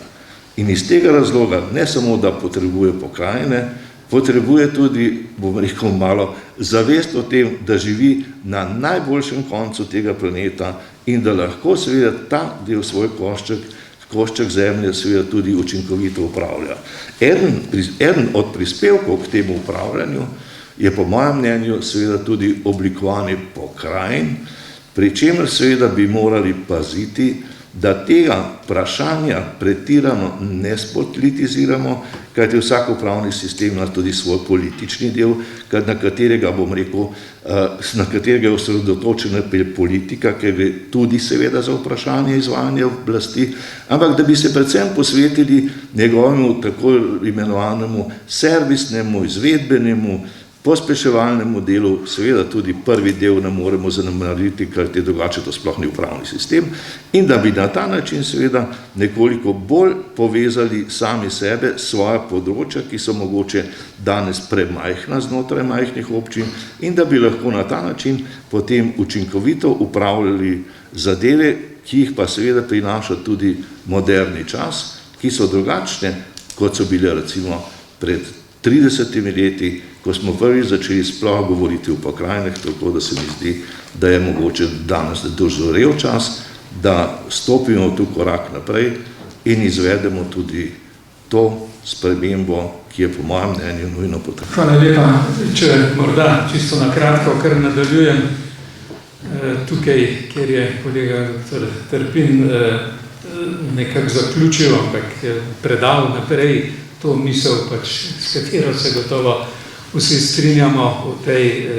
In iz tega razloga ne samo, da potrebuje pokrajine, potrebuje tudi, bom rekel malo, zavest o tem, da živi na najboljšem koncu tega planeta in da lahko seveda ta del svoj košček zemlje seveda tudi učinkovito upravlja. Eden od prispevkov k temu upravljanju je po mojem mnenju seveda tudi oblikovanje pokrajin, pri čemer seveda bi morali paziti, da tega vprašanja pretirano ne spolitiziramo, kajti vsak upravni sistem ima tudi svoj politični del, na katerega, bom rekel, na katerega je osredotočena politika, ker gre tudi seveda za vprašanje izvajanja oblasti, ampak da bi se predvsem posvetili njegovemu tako imenovanemu servisnemu, izvedbenemu, pospeševalnemu delu, seveda tudi prvi del ne moremo zanemariti, ker je drugače to sploh ni upravni sistem, in da bi na ta način seveda nekoliko bolj povezali sami sebe, svoja področja, ki so mogoče danes premajhna znotraj majhnih občin, in da bi lahko na ta način potem učinkovito upravljali zadeve, ki jih pa seveda prinaša tudi moderni čas, ki so drugačne, kot so bile recimo pred 30 leti, ko smo prvi začeli sploh govoriti o pokrajinah, tako da se mi zdi, da je mogoče danes dozorel čas, da stopimo tu korak naprej in izvedemo tudi to spremembo, ki je po mojem mnenju nujno potrebna. Hvala lepa. Če morda čisto na kratko, kar nadaljujem tukaj, kjer je kolega dr. Trpin nekako zaključil, ampak predal naprej to misel, s katero se gotovo vsi strinjamo v tej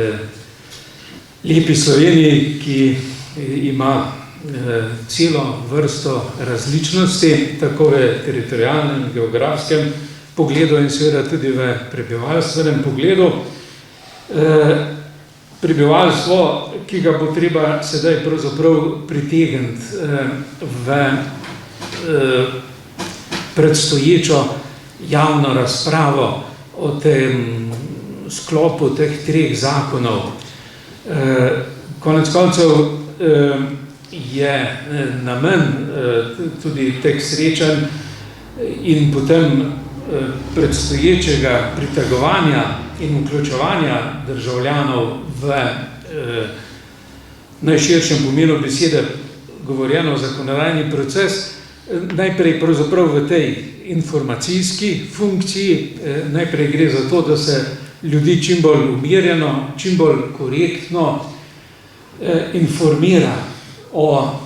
lepi Sloveniji, ki ima celo vrsto različnosti, tako v teritorialnem, geografskem pogledu in seveda tudi v prebivalstvenem pogledu. Prebivalstvo, ki ga bo treba sedaj pravzaprav pritegniti v predstoječo javno razpravo o tem sklopu teh treh zakonov. Konec koncev je namen tudi teh srečanj in potem predstoječega pritegovanja in vključevanja državljanov v najširšem pomenu besede govorjeno zakonodajni proces najprej pravzaprav v tej informacijski funkciji, najprej gre za to, da se ljudi čim bolj umirjeno, čim bolj korektno informira o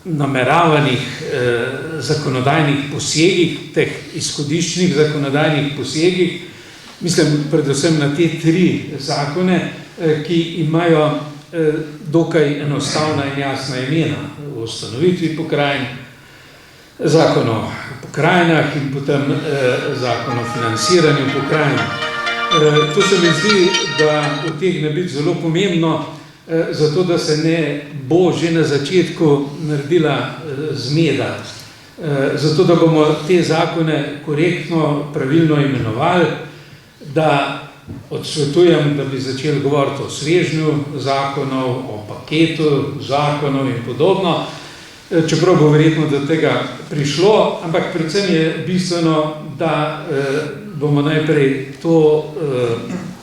nameravanih zakonodajnih posegih, teh izhodiščnih zakonodajnih posegih, mislim predvsem na te 3 zakone, ki imajo dokaj enostavna in jasna imena: o ustanovitvi pokrajin, zakon o pokrajinah in potem zakon o financiranju pokrajin. To se mi zdi, da utegne biti zelo pomembno, zato da se ne bo že na začetku naredila zmeda, zato da bomo te zakone korektno, pravilno imenovali, da odsvetujem, da bi začeli govoriti o svežnju zakonov, o paketu zakonov in podobno, čeprav bo verjetno do tega prišlo, ampak predvsem je bistveno, da bomo najprej to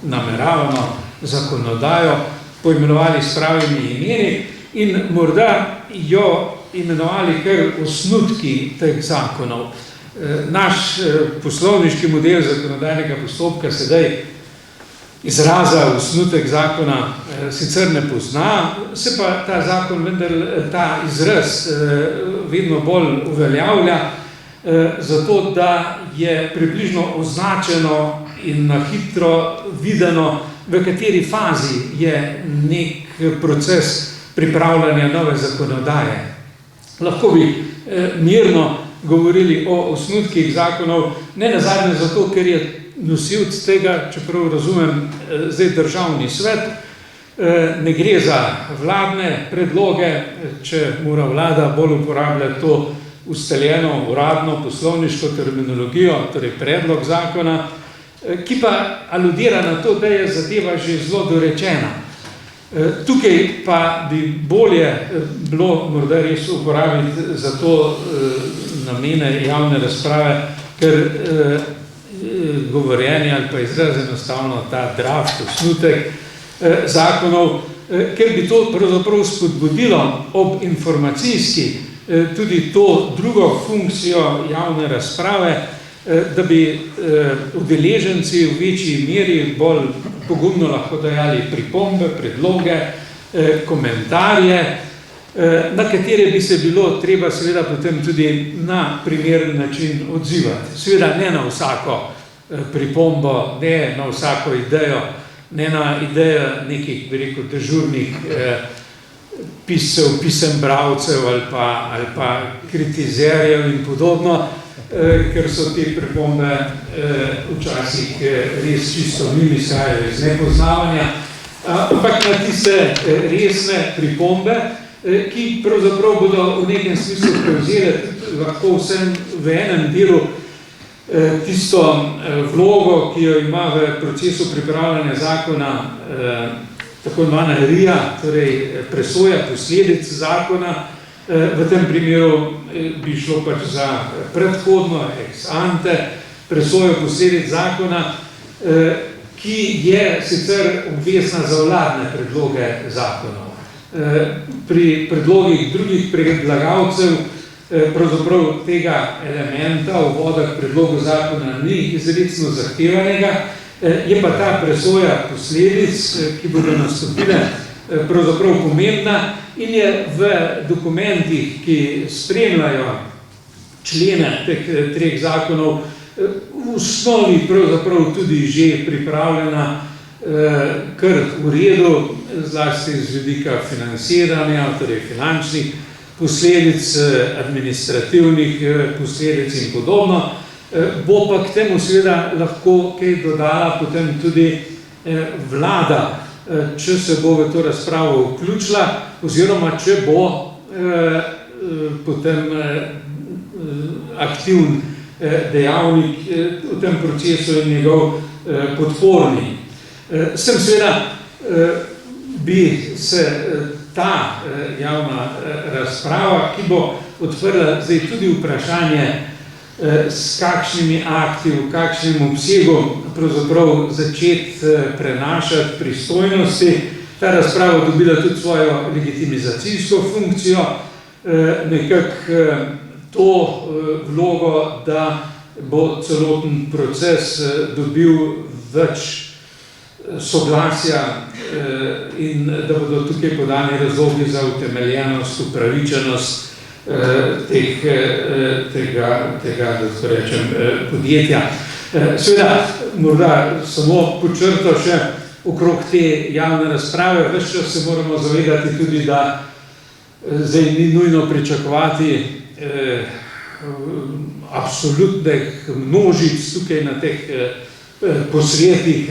nameravano zakonodajo poimenovali s pravimi imeni in morda jo imenovali kar osnutki teh zakonov. Naš poslovniški model zakonodajnega postopka sedaj izraza osnutek zakona sicer ne pozna, se pa ta zakon vendar ta izraz vedno bolj uveljavlja, zato da je približno označeno in na hitro videno, v kateri fazi je nek proces pripravljanja nove zakonodaje. Lahko bi mirno govorili o osnutkih zakonov, ne nazadnje zato, ker je nosilc tega, čeprav razumem, zdaj Državni svet, ne gre za vladne predloge, če mora vlada bolj uporabljati to ustaljeno uradno poslovniško terminologijo, torej predlog zakona, ki pa aludira na to, da je zadeva že zelo dorečena. Tukaj pa bi bolje bilo morda res uporabiti za to namene javne razprave, ker govorjenje ali pa izraz enostavno ta draft, osnutek zakonov, ker bi to pravzaprav spodbudilo ob informacijski tudi to drugo funkcijo javne razprave, da bi udeleženci v večji meri bolj pogumno lahko dajali pripombe, predloge, komentarje, na katere bi se bilo treba seveda potem tudi na primeren način odzivati. Seveda ne na vsako pripombo, ne na vsako idejo, ne na idejo nekih, bi rekel, dežurnih pisem bralcev ali pa kritizerjev in podobno, ker so te pripombe včasih res čisto mimo izhajajo iz nepoznavanja, ampak na tiste resne pripombe, ki pravzaprav bodo v nekem smislu prevzeli lahko vsem v enem delu tisto vlogo, ki jo ima v procesu pripravljanja zakona tako imenovana RIA, torej presoja posledic zakona. V tem primeru bi šlo pač za predhodno ex ante presojo posledic zakona, ki je sicer obvezna za vladne predloge zakonov. Pri predlogih drugih predlagavcev pravzaprav tega elementa uvoda k predlogu zakona ni izrecno zahtevanega, je pa ta presoja posledic, ki bodo nastopile, pravzaprav pomembna in je v dokumentih, ki spremljajo člene teh 3 zakonov, v osnovi pravzaprav tudi že pripravljena kar v redu, zlasti z vidika financiranja, torej finančnih posledic, administrativnih posledic in podobno. Bo pa k temu seveda lahko kaj dodala potem tudi vlada, če se bo v to razpravo vključila, oziroma če bo potem aktivn dejavnik v tem procesu in njegov podporni. Sem seveda bi se ta javna razprava, ki bo odprla zdaj tudi vprašanje, s kakšnimi akti, v kakšnem obsegu pravzaprav začeti prenašati pristojnosti. Ta razprava dobila tudi svojo legitimizacijsko funkcijo, nekako to vlogo, da bo celoten proces dobil več soglasja in da bodo tukaj podani razlogi za utemeljenost, upravičenost tega, da tako rečem, podjetja. Seveda, morda samo počrto še okrog te javne razprave, več čas se moramo zavedati tudi, da zdaj ni nujno pričakovati absolutnih množic tukaj na teh posvetih,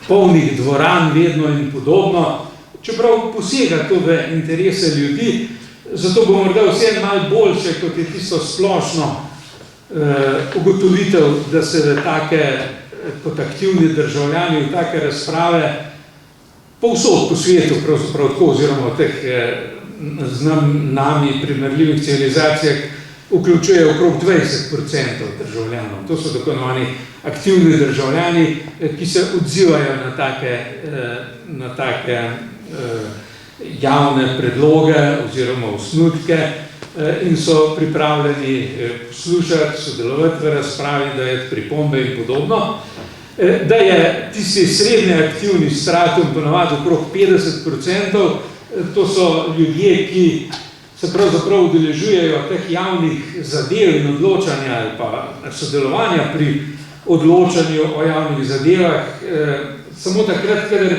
polnih dvoran vedno in podobno, čeprav posega to v interese ljudi, zato bo morda vse malo boljše, kot je tisto splošno ugotovitev, da se v take, kot aktivni državljani, v take razprave povsod po svetu, pravzaprav tako, oziroma v teh nami primerljivih civilizacijah, vključuje okrog 20% državljanov. To so tako imenovani aktivni državljani, ki se odzivajo na take javne predloge oziroma osnutke in so pripravljeni poslušati, sodelovati v razpravi, dajati pripombe in podobno. Da je tisti srednje aktivni stratum ponavadi okrog 50%, to so ljudje, ki se pravzaprav udeležujejo teh javnih zadev in odločanja ali pa sodelovanja pri odločanju o javnih zadevah, samo takrat, kadar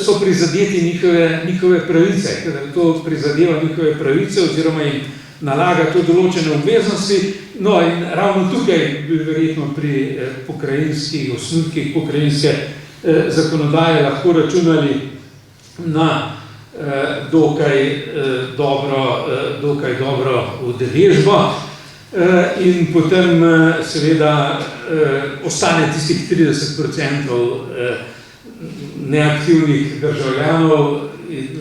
so prizadeti njihove pravice, kadar to prizadeva njihove pravice oziroma jim nalaga to določene obveznosti. No in ravno tukaj bi verjetno pri pokrajinskih osnutkih pokrajinske zakonodaje lahko računali na dokaj dobro udeležbo in potem seveda ostane tistih 30% neaktivnih državljanov,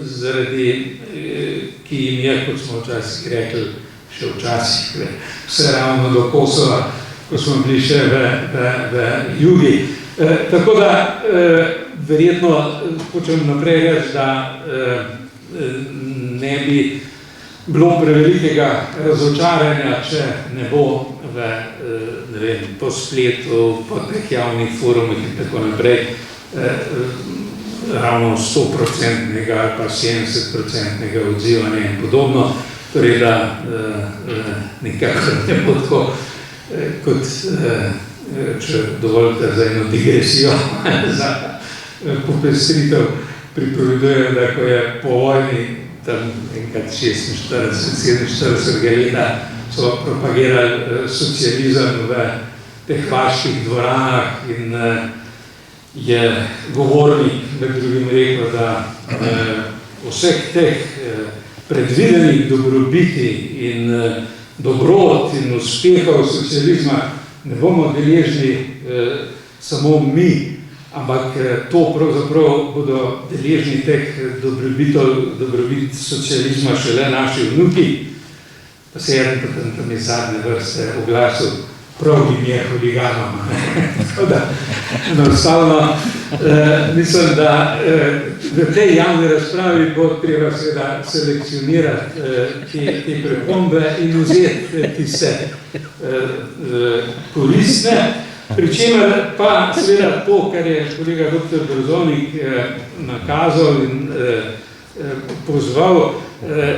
zaradi ki jim je, kot smo včasih rekli, še včasih vse ravno do Kosova, ko smo bili še v jugi. Tako da verjetno hočem naprej reči, da ne bi bilo prevelikega razočaranja, če ne bo po spletu, po teh javnih forumih in tako naprej ravno 100% ali pa 70% odzivanja in podobno, torej da nekako ne bo tako, kot če dovolite za eno digresijo, za popestritev pripovedujejo, da ko je po vojni, tam enkrat 46-47 leta, so propagirali socializem v teh vaških dvoranah in je govornik med drugim rekel, da vseh teh predvidenih dobrobiti in dobrot in uspehov socializma ne bomo deležni samo mi, ampak to pravzaprav bodo deležni teh dobrobit socializma šele naši vnuki. Pa se je tam iz zadnje vrste oglasil, prav jim je huliganom. Tako da, enostavno, mislim, da v tej javni razpravi bo treba seveda selekcionirati te pripombe in vzeti tiste koristne. Pričemer pa seveda to, kar je kolega dr. Brzonik nakazal in pozval,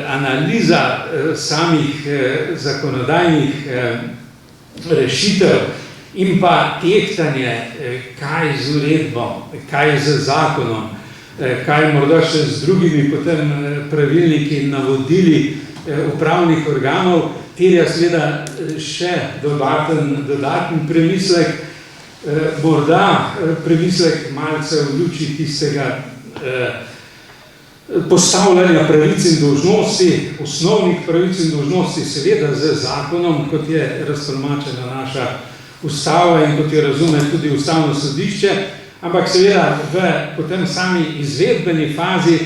analiza samih zakonodajnih rešitev in pa tehtanje, kaj z uredbo, kaj z zakonom, kaj morda še z drugimi potem pravilniki in navodili upravnih organov, terja seveda še dodaten premislek, morda premislek malce v luči tistega postavljanja pravic in dolžnosti, osnovnih pravic in dolžnosti, seveda z zakonom, kot je raztolmačena naša ustava in kot jo razume tudi ustavno sodišče, ampak seveda v potem sami izvedbeni fazi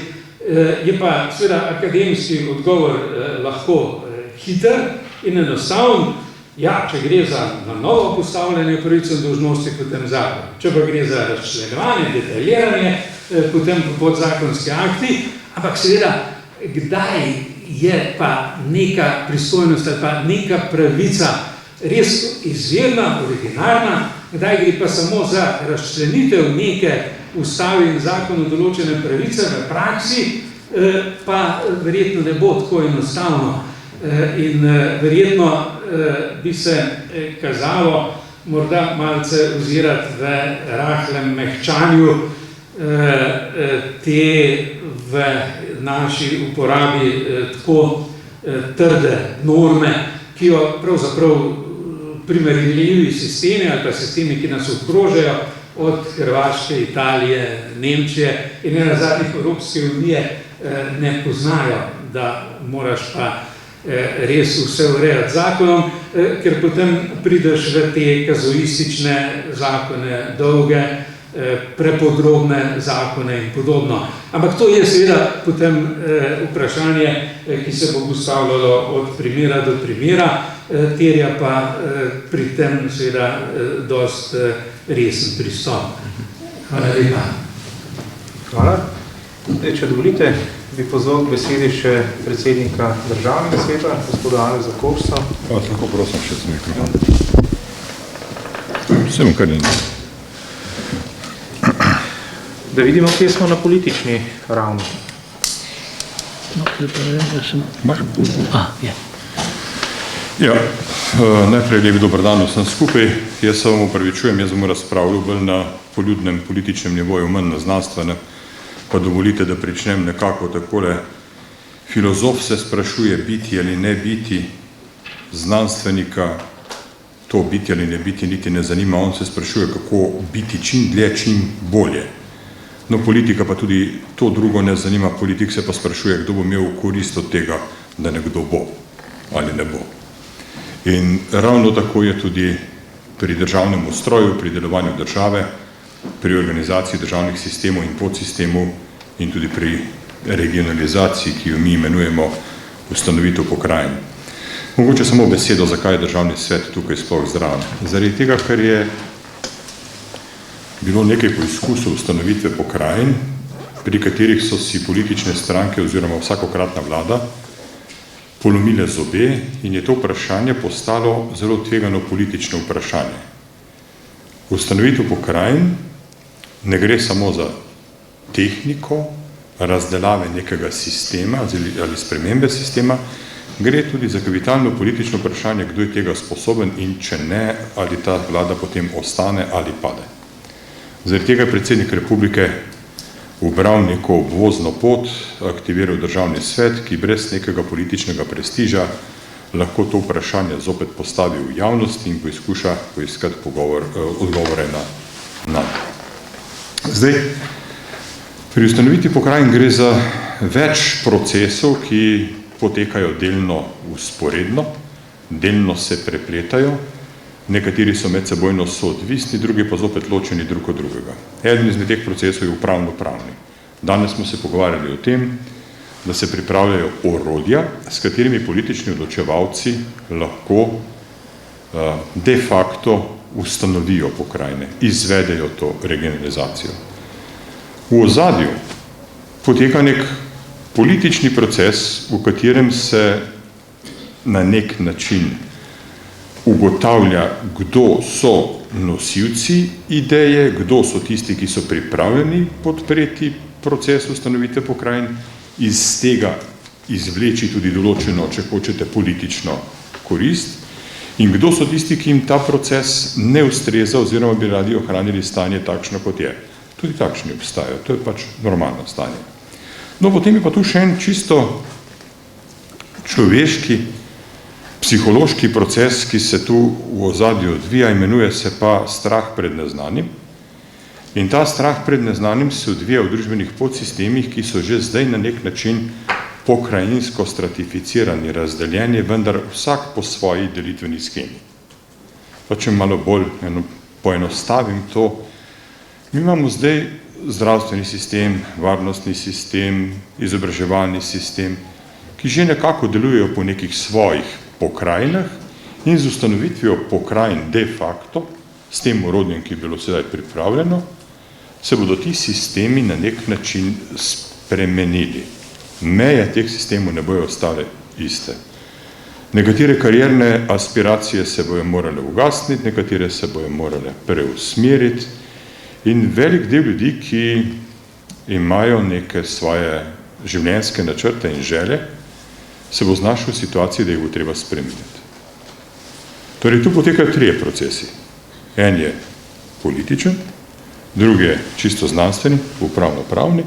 je pa seveda akademski odgovor lahko hiter in enostaven. Ja, če gre za na novo postavljanje pravic in dolžnosti, potem zakon. Če pa gre za razčlenjevanje, detaljiranje, potem podzakonski akti, ampak seveda, kdaj je pa neka pristojnost ali pa neka pravica res izvirna, originarna, kdaj gre pa samo za razčlenitev neke ustave in zakonu določene pravice v praksi, pa verjetno ne bo tako enostavno. In verjetno bi se kazalo morda malce ozirati v rahlem mehčanju te v naši uporabi tako trde norme, ki jo pravzaprav primerljivi sistemi ali pa sistemi, ki nas okrožajo, od Hrvaške, Italije, Nemčije in nenazadnje Evropske unije ne poznajo, da moraš pa res vse urejati zakonom, ker potem prideš v te kazuistične zakone, dolge, prepodrobne zakone in podobno. Ampak to je seveda potem vprašanje, ki se bo postavljalo od primera do primera, terja pa pri tem seveda dost resen pristop. Hvala lepa. Hvala. Če dovolite, bi pozval k besedi še predsednika Državnega sveta, gospoda Alojza Kovšca. Lahko prosim še z mikrofon. Vsem, kar je. Da vidimo, kje smo na politični ravni. Najprej lep dober dan vsem skupaj. Jaz se vam opravičujem, jaz bom razpravljal bolj na poljudnem političnem nivoju, manj na znanstvenem. Pa dovolite, da pričnem nekako takole. Filozof se sprašuje biti ali ne biti, znanstvenika to biti ali ne biti niti ne zanima, on se sprašuje, kako biti čim dlje, čim bolje. No, politika pa tudi to drugo ne zanima, politik se pa sprašuje, kdo bo imel korist od tega, da nekdo bo ali ne bo. In ravno tako je tudi pri državnem ustroju, pri delovanju države, pri organizaciji državnih sistemov in podsistemov in tudi pri regionalizaciji, ki jo mi imenujemo ustanovitev pokrajin. Mogoče samo besedo, zakaj je državni svet tukaj sploh zraven. Zaradi tega, ker je bilo nekaj poizkusov ustanovitve pokrajin, pri katerih so si politične stranke oziroma vsakokratna vlada polomile zobe in je to vprašanje postalo zelo tvegano politično vprašanje. Ustanovitev pokrajin ne gre samo za tehniko razdelave nekega sistema ali spremembe sistema, gre tudi za kapitalno politično vprašanje, kdo je tega sposoben in če ne, ali ta vlada potem ostane ali pade. Zaradi tega je predsednik republike ubral neko obvozno pot, aktiviral državni svet, ki brez nekega političnega prestiža lahko to vprašanje zopet postavi v javnost in poizkuša poiskati odgovore na. Zdaj, pri ustanovitvi pokrajin gre za več procesov, ki potekajo delno vzporedno, delno se prepletajo, nekateri so medsebojno soodvisni, drugi pa zopet ločeni drug od drugega. Eden izmed teh procesov je upravno-pravni. Danes smo se pogovarjali o tem, da se pripravljajo orodja, s katerimi politični odločevalci lahko de facto ustanovijo pokrajine, izvedejo to regionalizacijo. V ozadju poteka nek politični proces, v katerem se na nek način ugotavlja, kdo so nosilci ideje, kdo so tisti, ki so pripravljeni podpreti proces ustanovitve pokrajin, iz tega izvleči tudi določeno, če hočete, politično korist, in kdo so tisti, ki jim ta proces ne ustreza oziroma bi radi ohranili stanje takšno, kot je. Tudi takšni obstajajo, to je pač normalno stanje. No, potem je pa tu še en čisto človeški, psihološki proces, ki se tu v ozadju odvija, imenuje se pa strah pred neznanim. In ta strah pred neznanim se odvija v družbenih podsistemih, ki so že zdaj na nek način pokrajinsko stratificirani, razdeljeni, vendar vsak po svoji delitveni schemi. Pa če malo bolj poenostavim to, mi imamo zdaj zdravstveni sistem, varnostni sistem, izobraževalni sistem, ki že nekako delujejo po nekih svojih pokrajinah in z ustanovitvijo pokrajin de facto, s tem orodjem, ki je bilo sedaj pripravljeno, se bodo ti sistemi na nek način spremenili. meje teh sistemov ne bojo ostale iste. Nekatere karierne aspiracije se bojo morale ugasniti, nekatere se bojo morale preusmeriti in velik del ljudi, ki imajo neke svoje življenjske načrte in želje, se bo znašel v situaciji, da jih bo treba spremeniti. Torej, tu potekajo trije procesi. En je političen, drugi je čisto znanstveni, upravno-pravni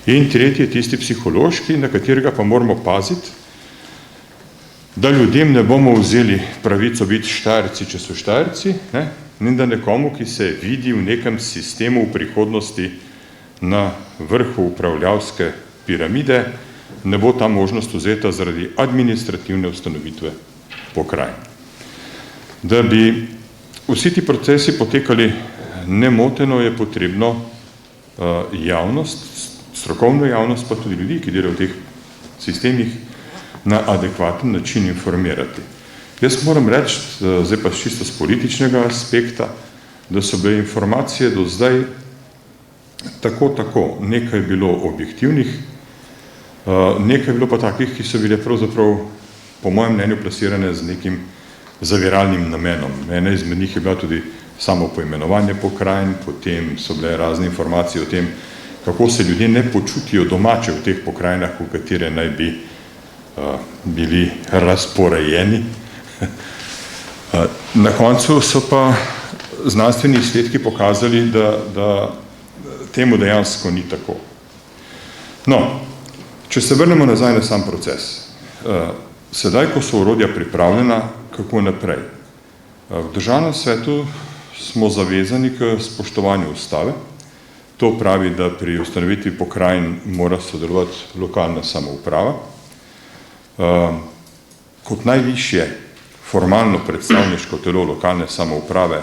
in tretji je tisti psihološki, na katerega pa moramo paziti, da ljudem ne bomo vzeli pravico biti Štajerci, če so Štajerci, in da nekomu, ki se vidi v nekem sistemu v prihodnosti na vrhu upravljavske piramide, ne bo ta možnost vzeta zaradi administrativne ustanovitve pokrajin. Da bi vsi ti procesi potekali nemoteno, je potrebno javnost, strokovno javnost, pa tudi ljudi, ki delajo v teh sistemih, na adekvaten način informirati. Jaz moram reči, zdaj pa čisto z političnega aspekta, da so bile informacije do zdaj tako, nekaj je bilo objektivnih, nekaj je bilo pa takih, ki so bile pravzaprav, po mojem mnenju, plasirane z nekim zaviralnim namenom. Ena izmed njih je bila tudi samo poimenovanje pokrajin, potem so bile razne informacije o tem, kako se ljudje ne počutijo domače v teh pokrajinah, v katere naj bi bili razporejeni. Na koncu so pa znanstveni izsledki pokazali, da temu dejansko ni tako. No, če se vrnemo nazaj na sam proces. Sedaj, ko so orodja pripravljena, kako naprej? V Državnem svetu smo zavezani k spoštovanju ustave. To pravi, da pri ustanovitvi pokrajin mora sodelovati lokalna samouprava. Kot najvišje formalno predstavniško telo lokalne samouprave,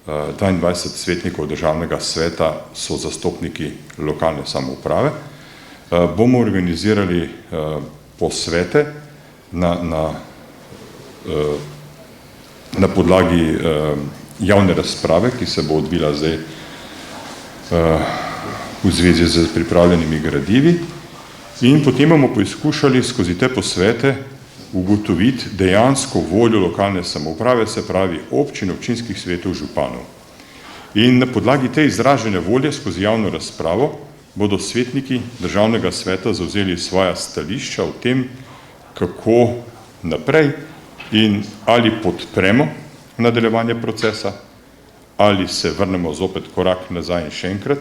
22 svetnikov Državnega sveta so zastopniki lokalne samouprave, bomo organizirali posvete na podlagi javne razprave, ki se bo odvila zdaj v zvezi z pripravljenimi gradivi, in potem bomo poizkušali skozi te posvete ugotoviti dejansko voljo lokalne samouprave, se pravi občin, občinskih svetov, županov. In na podlagi te izražene volje skozi javno razpravo bodo svetniki Državnega sveta zavzeli svoja stališča o tem, kako naprej in ali podpremo nadaljevanje procesa, ali se vrnemo zopet korak nazaj in še enkrat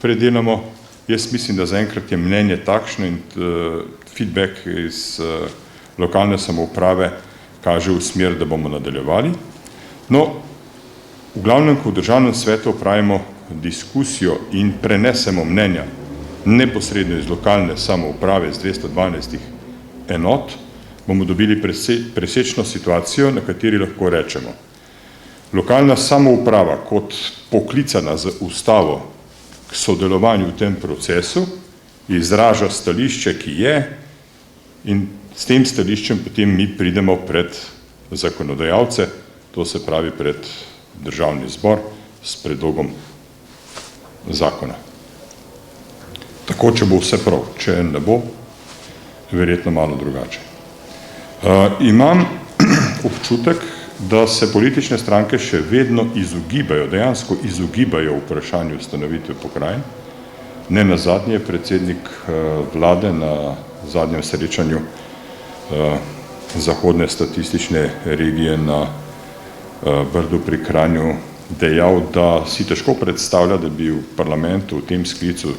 predelamo. Jaz mislim, da zaenkrat je mnenje takšno in feedback iz lokalne samouprave kaže v smer, da bomo nadaljevali. No, v glavnem, ko v Državnem svetu opravimo diskusijo in prenesemo mnenja neposredno iz lokalne samouprave z 212 enot, bomo dobili presečno situacijo, na kateri lahko rečemo. Lokalna samouprava kot poklicana z ustavo k sodelovanju v tem procesu izraža stališče, ki je, in s tem stališčem potem mi pridemo pred zakonodajalce, to se pravi pred Državni zbor s predlogom zakona. Tako, če bo vse prav, če ne bo, verjetno malo drugače. Imam občutek, da se politične stranke še vedno izogibajo, dejansko izogibajo vprašanju ustanovitve pokrajin. Ne nazadnje je predsednik vlade na zadnjem srečanju zahodne statistične regije na Brdu pri Kranju dejal, da si težko predstavlja, da bi v parlamentu v tem sklicu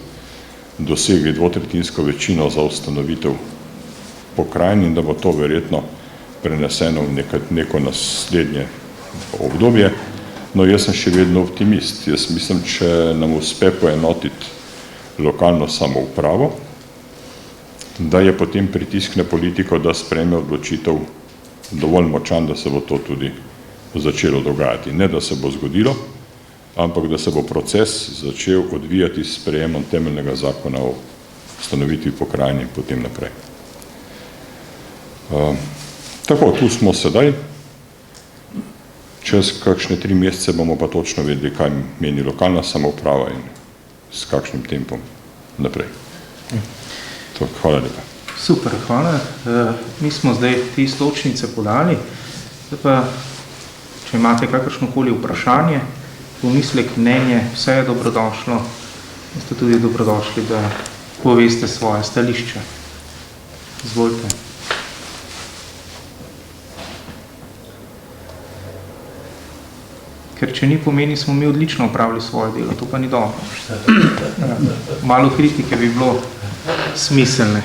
dosegli dvotretjinsko večino za ustanovitev pokrajin in da bo to verjetno preneseno v neko naslednje obdobje. No, jaz sem še vedno optimist. Jaz mislim, če nam uspe poenotiti lokalno samoupravo, da je potem pritisk na politiko, da sprejme odločitev dovolj močan, da se bo to tudi začelo dogajati. Ne, da se bo zgodilo, ampak da se bo proces začel odvijati s sprejemom temeljnega zakona o ustanovitvi pokrajin in potem naprej. Tako, tu smo sedaj. Čez kakšne 3 mesece bomo pa točno vedeli, kaj meni lokalna samouprava in s kakšnim tempom naprej. Hvala lepa. Super, hvala. Mi smo zdaj te iztočnice podali. Zdaj pa, če imate kakršnokoli vprašanje, pomislek, mnenje, vse je dobrodošlo. Ste tudi dobrodošli, da poveste svoje stališče. Izvolite. Ker če ni pomeni, smo mi odlično opravili svoje delo, to pa ni dobro. Malo kritike bi bilo smiselne.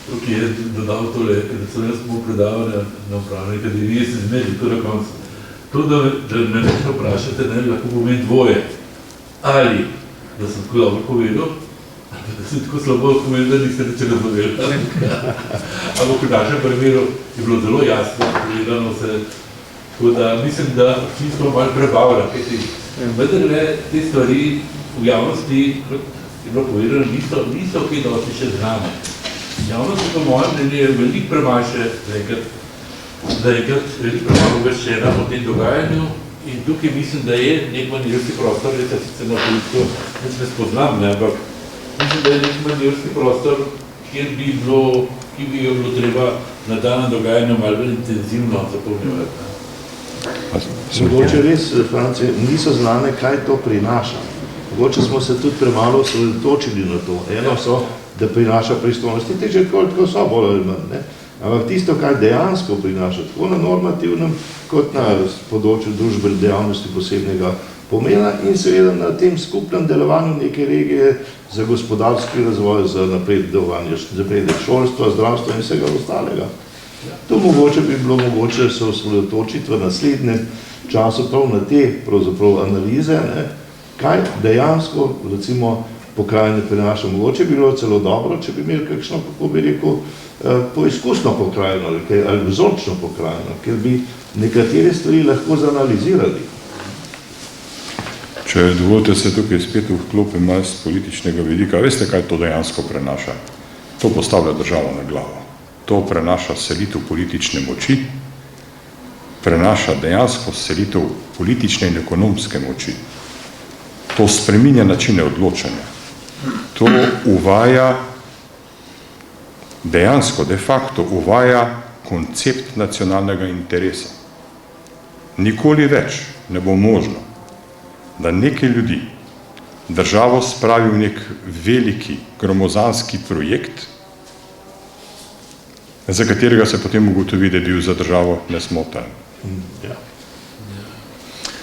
Tukaj je dodal tole, da sem jaz bol predavanja na upravni akademiji, se zmeri to na koncu. To, da me nekaj vprašate, ne, lahko pomeni dvoje. Ali, da sem tako dobro povedal, ali da sem tako slabo povedal, da niste nič razumeli. Ampak v našem primeru je bilo zelo jasno, povedano se. Tako da mislim, da vsi smo malo prebavili, kajti vendarle te stvari v javnosti, kot je bilo povedano, niso kaj dosti še znane. Javnost je po mojem mnenju veliko premalo še zaenkrat veliko premalo obveščena o tem dogajanju in tukaj mislim, da je nek manevrski prostor, jaz sicer na politiko ne spoznam, ne, ampak mislim, da je nek manevrski prostor, ki bi jo bilo treba na danem dogajanju malo bolj intenzivno zapolnjevati. Mogoče res, Franci, niso znane, kaj to prinaša. Mogoče smo se tudi premalo osredotočili na to. Eno so, da prinaša pristojnosti, te že koliko so bolj ali manj, ne? Ampak tisto, kaj dejansko prinaša, tako na normativnem, kot na področju družbene dejavnosti posebnega pomena in seveda na tem skupnem delovanju neke regije za gospodarski razvoj, za napredek šolstva, zdravstva in vsega ostalega. To mogoče bi bilo mogoče se osredotočiti v naslednjem času prav na te pravzaprav analize, ne? Kaj dejansko, recimo, pokrajine prinaša. Mogoče bi bilo celo dobro, če bi imeli kakšno, kako bi rekel, poizkusno pokrajino ali vzorčno pokrajino, ker bi nekatere stvari lahko zanalizirali. Če dovolite se tukaj spet vklopim malo z političnega vidika, veste, kaj to dejansko prenaša? To postavlja državo na glavo. To prenaša selitev politične moči, prenaša dejansko selitev politične in ekonomske moči. To spreminja načine odločanja. To uvaja, dejansko, de facto uvaja koncept nacionalnega interesa. Nikoli več ne bo možno, da nekaj ljudi državo spravi v nek veliki gromozanski projekt, za katerega se potem ugotovi, da je bil za državo nesmoten. Ja.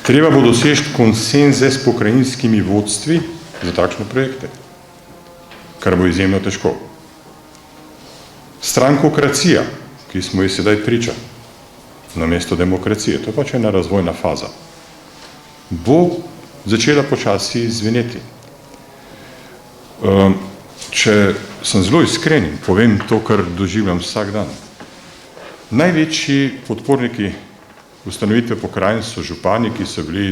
Treba bo dosežiti konsenze s pokrajinskimi vodstvi za takšne projekte, kar bo izjemno težko. Strankokracija, ki smo ji sedaj priča, namesto demokracije, to je pač ena razvojna faza, bo začela počasi zveneti. Če sem zelo iskren in povem to, kar doživljam vsak dan. Največji podporniki ustanovitve pokrajin so župani, ki so bili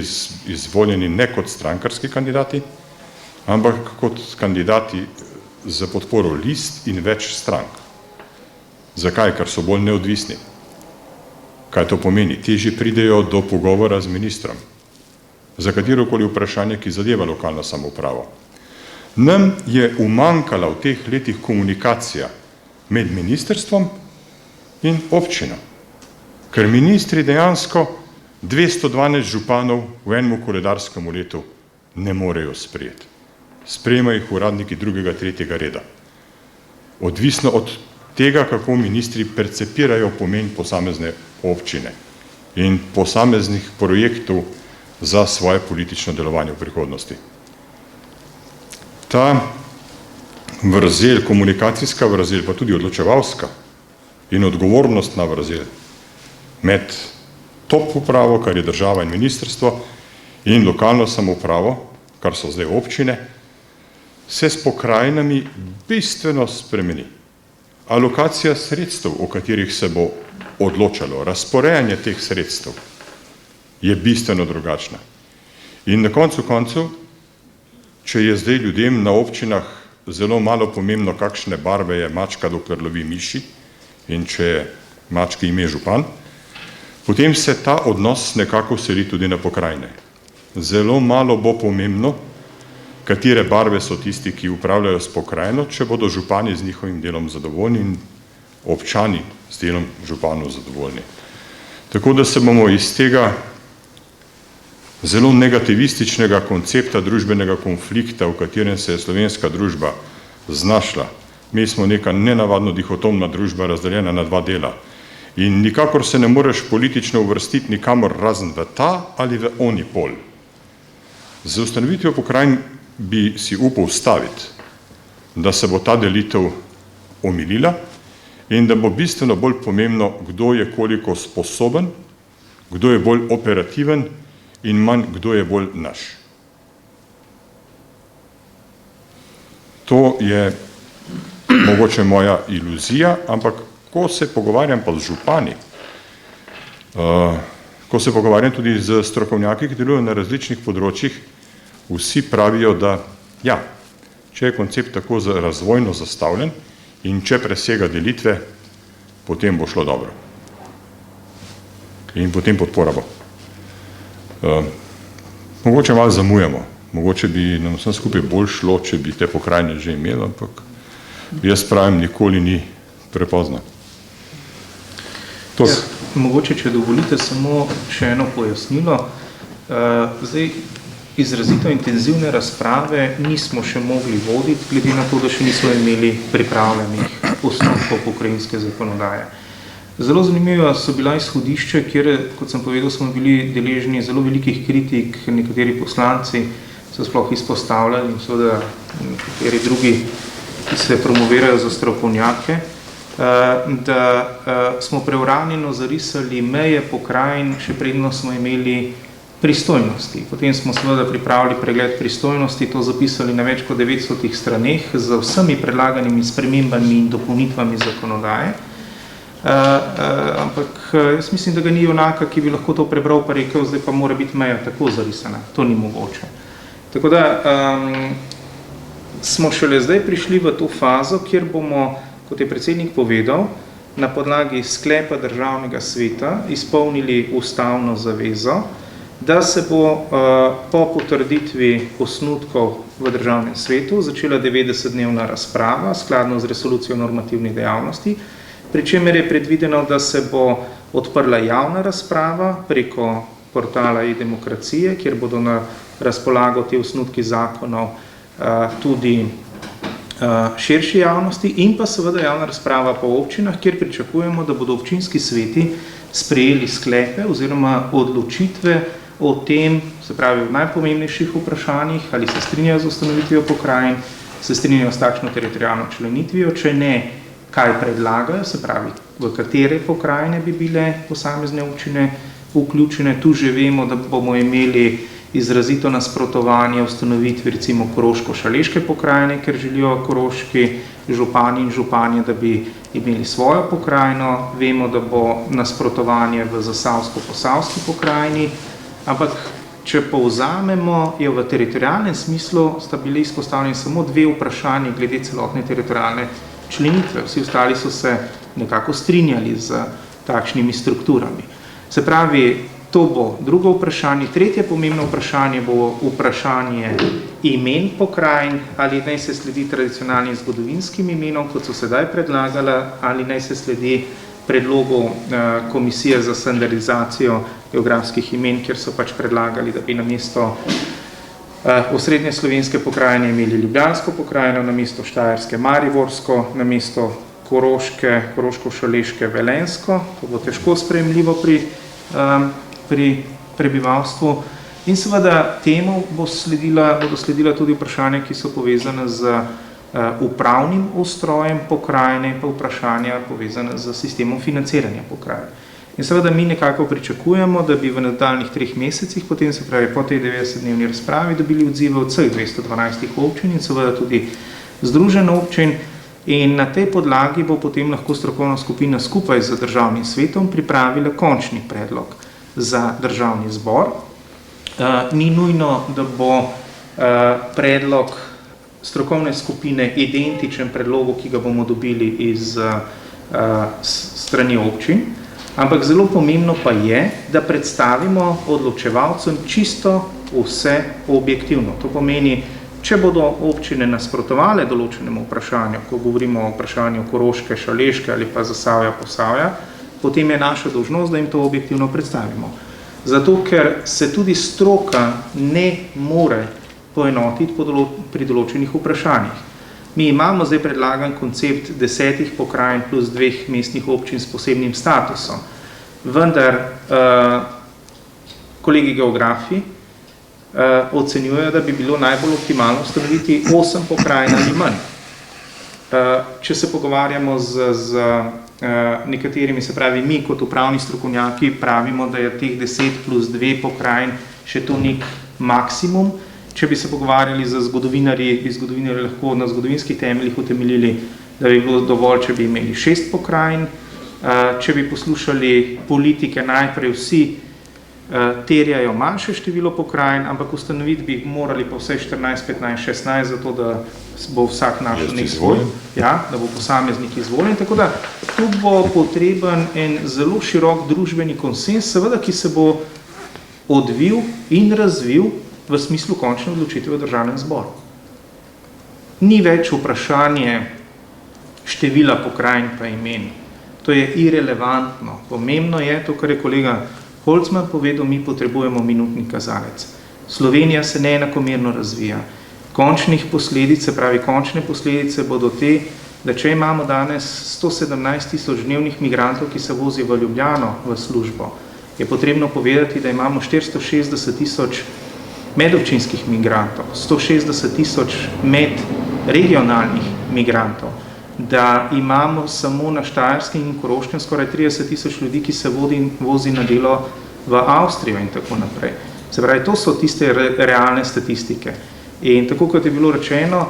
izvoljeni ne kot strankarski kandidati, ampak kot kandidati za podporo list in več strank. Zakaj? Ker so bolj neodvisni. Kaj to pomeni? Težje pridejo do pogovora z ministrom, za katerokoli vprašanje, ki zadeva lokalno samoupravo. Nam je umanjkala v teh letih komunikacija med ministrstvom in občino, ker ministri dejansko 212 županov v enem koledarskem letu ne morejo sprejeti. Sprejemajo jih uradniki drugega, tretjega reda. Odvisno od tega, kako ministri percepirajo pomen posamezne občine in posameznih projektov za svoje politično delovanje v prihodnosti. Ta vrzel, komunikacijska vrzel, pa tudi odločevalska in odgovornostna vrzel med top upravo, kar je država in ministrstvo, in lokalno samoupravo, kar so zdaj občine, se s pokrajinami bistveno spremeni. Alokacija sredstev, o katerih se bo odločalo, razporejanje teh sredstev je bistveno drugačna. In na koncu koncev, če je zdaj ljudem na občinah zelo malo pomembno, kakšne barve je mačka, dokler lovi miši, in če je mački ime župan, potem se ta odnos nekako seli tudi na pokrajine. Zelo malo bo pomembno, katere barve so tisti, ki upravljajo s pokrajino, če bodo župani z njihovim delom zadovoljni in občani z delom županov zadovoljni. Tako da se bomo iz tega zelo negativističnega koncepta družbenega konflikta, v katerem se je slovenska družba znašla. Mi smo neka nenavadno dihotomna družba, razdeljena na dva dela. In nikakor se ne moreš politično uvrstiti nikamor razen v ta ali v oni pol. Z ustanovitvijo pokrajin bi si upal staviti, da se bo ta delitev omilila in da bo bistveno bolj pomembno, kdo je koliko sposoben, kdo je bolj operativen in manj, kdo je bolj naš. To je mogoče moja iluzija, ampak ko se pogovarjam pa z župani, ko se pogovarjam tudi z strokovnjaki, ki delujejo na različnih področjih, vsi pravijo, da ja, če je koncept tako razvojno zastavljen in če presega delitve, potem bo šlo dobro. In potem podpora bo. Mogoče malo zamujamo, mogoče bi nam vsem skupaj bolj šlo, če bi te pokrajine že imeli, ampak jaz pravim, nikoli ni prepozno. Ja, mogoče, če dovolite, samo še eno pojasnilo. Zdaj, izrazito intenzivne razprave nismo še mogli voditi, glede na to, da še nismo imeli pripravljenih osnovkov pokrajinske zakonodaje. Zelo zanimiva so bila izhodišča, kjer, kot sem povedal, smo bili deležni zelo velikih kritik, nekateri poslanci so sploh izpostavljali in seveda nekateri drugi, ki se promovirajo za strokovnjake, da smo preuranjeno zarisali meje pokrajin, še predno smo imeli pristojnosti. Potem smo seveda pripravili pregled pristojnosti, to zapisali na več kot 900 straneh z vsemi predlaganimi spremembami in dopolnitvami zakonodaje. Ampak jaz mislim, da ga ni junaka, ki bi lahko to prebral pa rekel, zdaj pa mora biti meja tako zarisana. To ni mogoče. Tako da smo šele zdaj prišli v to fazo, kjer bomo, kot je predsednik povedal, na podlagi sklepa Državnega sveta izpolnili ustavno zavezo, da se bo po potrditvi osnutkov v Državnem svetu začela 90-dnevna razprava, skladno z resolucijo normativnih dejavnosti, pri čemer je predvideno, da se bo odprla javna razprava preko portala e-demokracije, kjer bodo na razpolago te osnutki zakonov tudi širši javnosti in pa seveda javna razprava po občinah, kjer pričakujemo, da bodo občinski sveti sprejeli sklepe oziroma odločitve o tem, se pravi v najpomembnejših vprašanjih, ali se strinjajo z ustanovitvijo pokrajin, se strinjajo s takšno teritorialno členitvijo, če ne, kaj predlagajo, se pravi, v katere pokrajine bi bile posamezne občine vključene. Tu že vemo, da bomo imeli izrazito nasprotovanje ustanovitvi recimo koroško-šaleške pokrajine, ker želijo koroški župani in županje, da bi imeli svojo pokrajino. Vemo, da bo nasprotovanje v zasavsko-posavski pokrajini, ampak če povzamemo, je v teritorialnem smislu sta bili izpostavljeni samo dve vprašanji glede celotne teritorialne členitve. Vsi ostali so se nekako strinjali z takšnimi strukturami. Se pravi, to bo drugo vprašanje. Tretje pomembno vprašanje bo vprašanje imen pokrajin, ali naj se sledi tradicionalnim zgodovinskim imenom, kot so sedaj predlagala, ali naj se sledi predlogu Komisije za standardizacijo geografskih imen, kjer so pač predlagali, da bi namesto osrednje slovenske pokrajine imeli ljubljansko pokrajino, namesto štajerske mariborsko, namesto koroško-šaleške velenjsko. To bo težko sprejemljivo pri prebivalstvu. In seveda temu bodo sledila tudi vprašanja, ki so povezane z upravnim ustrojem pokrajine in pa vprašanja povezane z sistemom financiranja pokrajine. In seveda mi nekako pričakujemo, da bi v nadaljnjih 3 mesecih, potem se pravi po tej 90-dnevni razpravi, dobili odzive od vseh 212 občin in seveda tudi združen občin. In na tej podlagi bo potem lahko strokovna skupina skupaj z Državnim svetom pripravila končni predlog za Državni zbor. Ni nujno, da bo predlog strokovne skupine identičen predlogu, ki ga bomo dobili iz strani občin, ampak zelo pomembno pa je, da predstavimo odločevalcem čisto vse objektivno. To pomeni, Če bodo občine nasprotovale določenemu vprašanju, ko govorimo o vprašanju Koroške, Šaleške ali pa Zasavja, Posavja, potem je naša dolžnost, da jim to objektivno predstavimo. Zato, ker se tudi stroka ne more poenotiti pri določenih vprašanjih. Mi imamo zdaj predlagan koncept 10 pokrajin plus 2 mestnih občin s posebnim statusom, vendar kolegi geografi ocenjujejo, da bi bilo najbolj optimalno ustanoviti 8 pokrajin ali manj. Če se pogovarjamo z nekaterimi, se pravi mi kot upravni strokovnjaki pravimo, da je teh 10 plus 2 pokrajin še to nek maksimum. Če bi se pogovarjali z zgodovinarji, bi zgodovinarji lahko na zgodovinskih temeljih utemeljili, da bi bilo dovolj, če bi imeli 6 pokrajin. Če bi poslušali politike, najprej vsi terjajo manjše število pokrajin, ampak ustanoviti bi morali pa vse 14, 15, 16, zato da bo vsak našel nek svoj, da bo posameznik izvoljen. Tako da tu bo potreben en zelo širok družbeni konsens, seveda, ki se bo odvil in razvil v smislu končne odločitve v Državnem zboru. Ni več vprašanje števila pokrajin pa imen. To je irelevantno. Pomembno je to, kar je kolega Holcman povedal, mi potrebujemo minutni kazalec. Slovenija se neenakomerno razvija. Končne posledice bodo te, da če imamo danes 117.000 dnevnih migrantov, ki se vozi v Ljubljano v službo, je potrebno povedati, da imamo 460.000 medobčinskih migrantov, 160.000 medregionalnih migrantov, da imamo samo na Štajerskem in Koroškem skoraj 30.000 ljudi, ki se vozi na delo v Avstrijo in tako naprej. Se pravi, to so tiste realne statistike. In tako kot je bilo rečeno,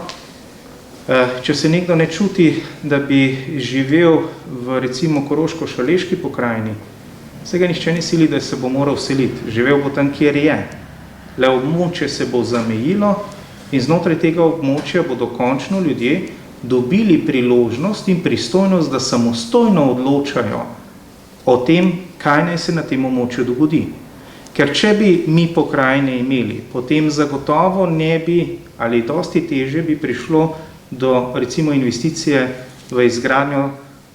če se nekdo ne čuti, da bi živel v recimo Koroško-Šaleški pokrajini, se ga nihče ne sili, da se bo moral seliti. Živel bo tam, kjer je. Le območje se bo zamejilo in znotraj tega območja bodo končno ljudje dobili priložnost in pristojnost, da samostojno odločajo o tem, kaj naj se na tem območju dogodi. Ker če bi mi pokrajine imeli, potem zagotovo ne bi ali dosti težje bi prišlo do recimo investicije v izgradnjo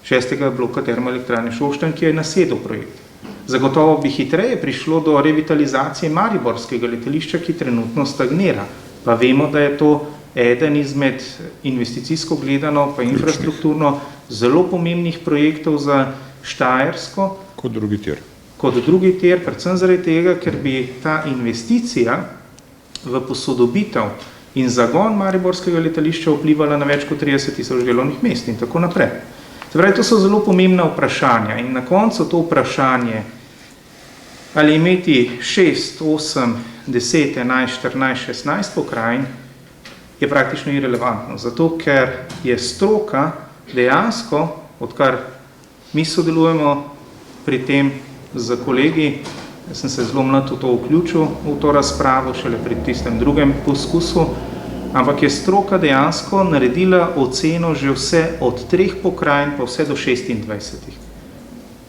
6. bloka termoelektrarne Šoštanj, ki je nasedel projekt. Zagotovo bi hitreje prišlo do revitalizacije mariborskega letališča, ki trenutno stagnira. Pa vemo, da je to eden izmed investicijsko gledano, pa infrastrukturno zelo pomembnih projektov za Štajersko. Kot drugi tir. Kot drugi tir, predvsem zaradi tega, ker bi ta investicija v posodobitev in zagon mariborskega letališča vplivala na več kot 30.000 delovnih mest in tako naprej. Se pravi, to so zelo pomembna vprašanja in na koncu to vprašanje, ali imeti 6, 8, 10, 11, 14, 16 pokrajin, je praktično irelevantno, zato ker je stroka dejansko, odkar mi sodelujemo pri tem z kolegi, jaz sem se zelo mlad v to vključil, v to razpravo, šele pri tistem drugem poskusu, ampak je stroka dejansko naredila oceno že vse od 3 pokrajin pa vse do 26.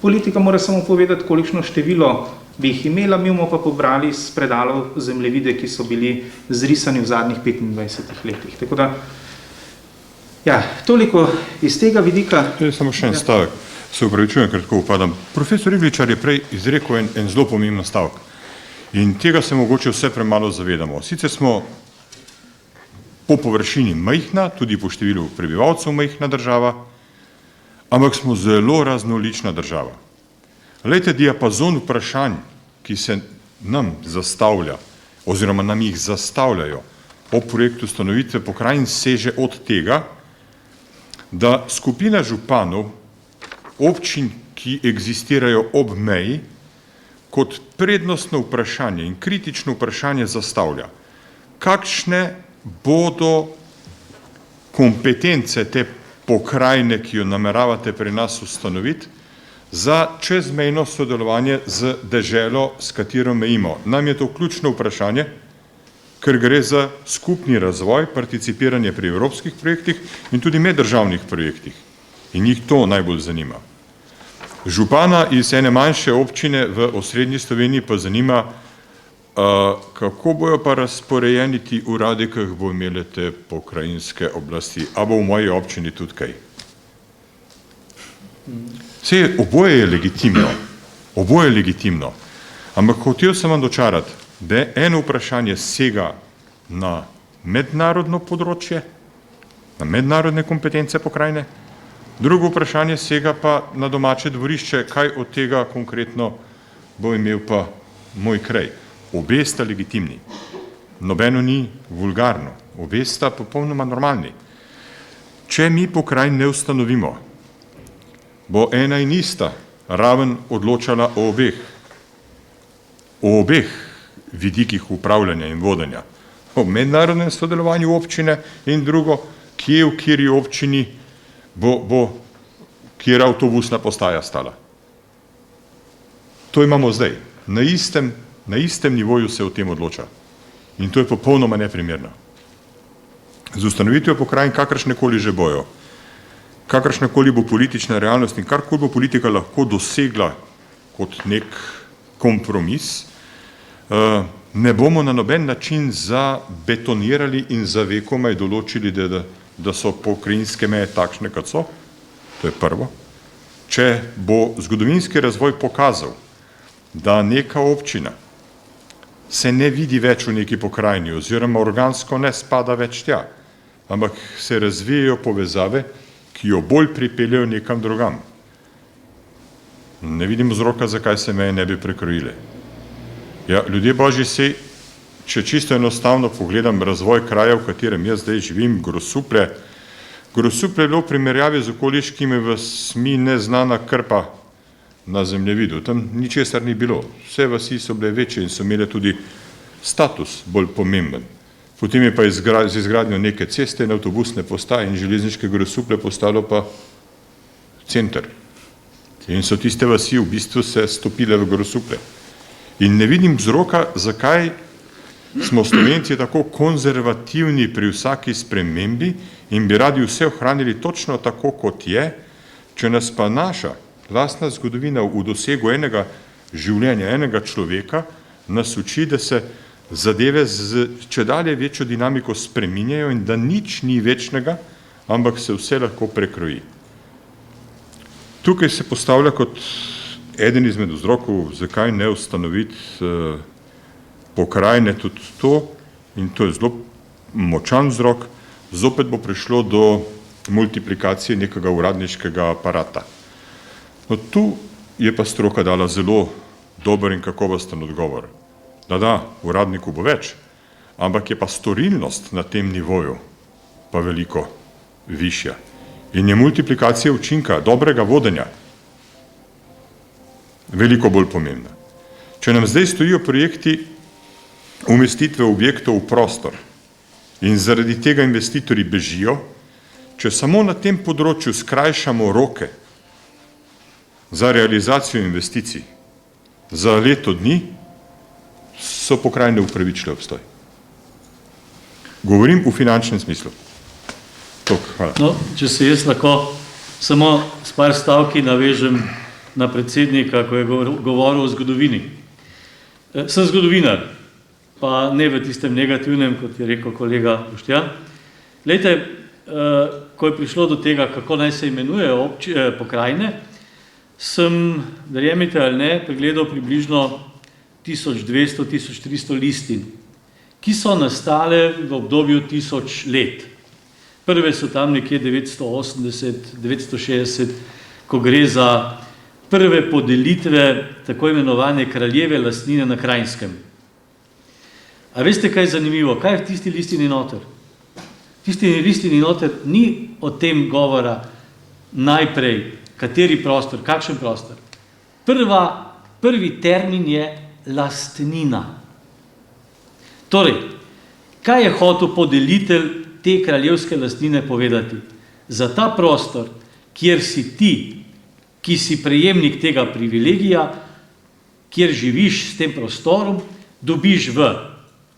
Politika mora samo povedati, kolikšno število bi jih imela, mi bomo pa pobrali iz predalov zemljevide, ki so bili zrisani v zadnjih 25 letih. Tako da, toliko iz tega vidika. Samo še en stavek, se upravičujem, ker tako upadam. Profesor Igličar je prej izrekel en zelo pomemben stavek in tega se mogoče vse premalo zavedamo. Sicer smo po površini majhna, tudi po številu prebivalcev majhna država, ampak smo zelo raznolična država. Glejte, diapazon vprašanj, ki se nam zastavlja, oziroma nam jih zastavljajo o projektu ustanovitve pokrajin, seže od tega, da skupina županov občin, ki egzistirajo ob meji, kot prednostno vprašanje in kritično vprašanje zastavlja, kakšne bodo kompetence te pokrajine, ki jo nameravate pri nas ustanoviti, za čezmejno sodelovanje z deželo, s katero mejimo. Nam je to ključno vprašanje, ker gre za skupni razvoj, participiranje pri evropskih projektih in tudi meddržavnih projektih. In jih to najbolj zanima. Župana iz ene manjše občine v osrednji Sloveniji pa zanima Kako bojo pa razporejeni ti uradi, ki jih bo imele te pokrajinske oblasti? A bo v moji občini tudi kaj? Vse, oboje je legitimno. Ampak hotel sem vam dočarati, da eno vprašanje sega na mednarodno področje, na mednarodne kompetence pokrajine, drugo vprašanje sega pa na domače dvorišče, kaj od tega konkretno bo imel pa moj kraj. Obe sta legitimni, nobeno ni vulgarno, obe sta popolnoma normalni. Če mi pokrajin ne ustanovimo, bo ena in ista raven odločala o obeh vidikih upravljanja in vodenja. O mednarodnem sodelovanju občine in drugo, kje v kateri občini bo kjer avtobusna postaja stala. To imamo zdaj. Na istem nivoju se o tem odloča. In to je popolnoma neprimerno. Z ustanovitvijo pokrajin kakršnekoli že bojo, kakršnakoli bo politična realnost in karkoli bo politika lahko dosegla kot nek kompromis, ne bomo na noben način zabetonirali in za vekomaj določili, da so pokrajinske meje takšne, kot so. To je prvo. Če bo zgodovinski razvoj pokazal, da neka občina se ne vidi več v neki pokrajini oziroma organsko ne spada več tja, ampak se razvijajo povezave, ki jo bolj pripeljajo nekam drugam. Ne vidim vzroka, zakaj se meje ne bi prekrojile. Ja, ljudje božji, sej, če čisto enostavno pogledam razvoj kraja, v katerem jaz zdaj živim, Grosuplje je bilo v primerjavi z okoliškimi vasmi neznana krpa na zemljevidu. Tam ničesar ni bilo. Vse vasi so bile večje in so imele tudi status bolj pomemben. Potem je pa z izgradnjo neke ceste in avtobusne postaje in železniške Grosuplje postalo pa center. In so tiste vasi v bistvu se stopile v Grosuplje. In ne vidim vzroka, zakaj smo Slovenci tako konzervativni pri vsaki spremembi in bi radi vse ohranili točno tako, kot je, če nas pa naša lastna zgodovina v dosegu enega življenja, enega človeka, nas uči, da se zadeve z čedalje večjo dinamiko spreminjajo in da nič ni večnega, ampak se vse lahko prekroji. Tukaj se postavlja kot eden izmed vzrokov, zakaj ne ustanoviti pokrajine tudi to, in to je zelo močan vzrok, zopet bo prišlo do multiplikacije nekega uradniškega aparata. No, tu je pa stroka dala zelo dober in kakovosten odgovor. Da, uradniku bo več, ampak je pa storilnost na tem nivoju pa veliko višja. In je multiplikacija učinka dobrega vodenja veliko bolj pomembna. Če nam zdaj stojijo projekti umestitve objektov v prostor in zaradi tega investitorji bežijo, če samo na tem področju skrajšamo roke za realizacijo investicij za leto dni, so pokrajine upravičile obstoj. Govorim v finančnem smislu. Hvala. No, če se jaz lahko samo s par stavki navežem na predsednika, ko je govoril o zgodovini. Sem zgodovinar, pa ne v tistem negativnem, kot je rekel kolega Boštjan. Glejte, ko je prišlo do tega, kako naj se imenujejo pokrajine, sem, verjemite ali ne, pregledal približno 1200-1300 listin, ki so nastale v obdobju 1000 let. Prve so tam nekje 980-960, ko gre za prve podelitve tako imenovane kraljeve lastnine na Krajnskem. A veste, kaj je zanimivo? Kaj je v tisti listini noter? V tisti listini noter ni o tem govora najprej, kateri prostor, kakšen prostor. Prvi termin je lastnina. Torej, kaj je hotel podelitelj te kraljevske lastnine povedati? Za ta prostor, kjer si ti, ki si prejemnik tega privilegija, kjer živiš s tem prostorom, dobiš v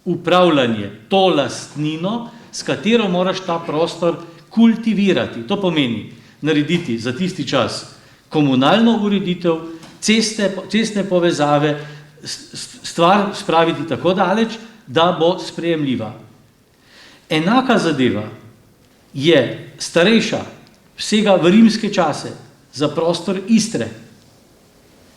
upravljanje to lastnino, s katero moraš ta prostor kultivirati. To pomeni narediti za tisti čas komunalno ureditev, cestne povezave, stvar spraviti tako daleč, da bo sprejemljiva. Enaka zadeva je starejša, vsega v rimske čase, za prostor Istre.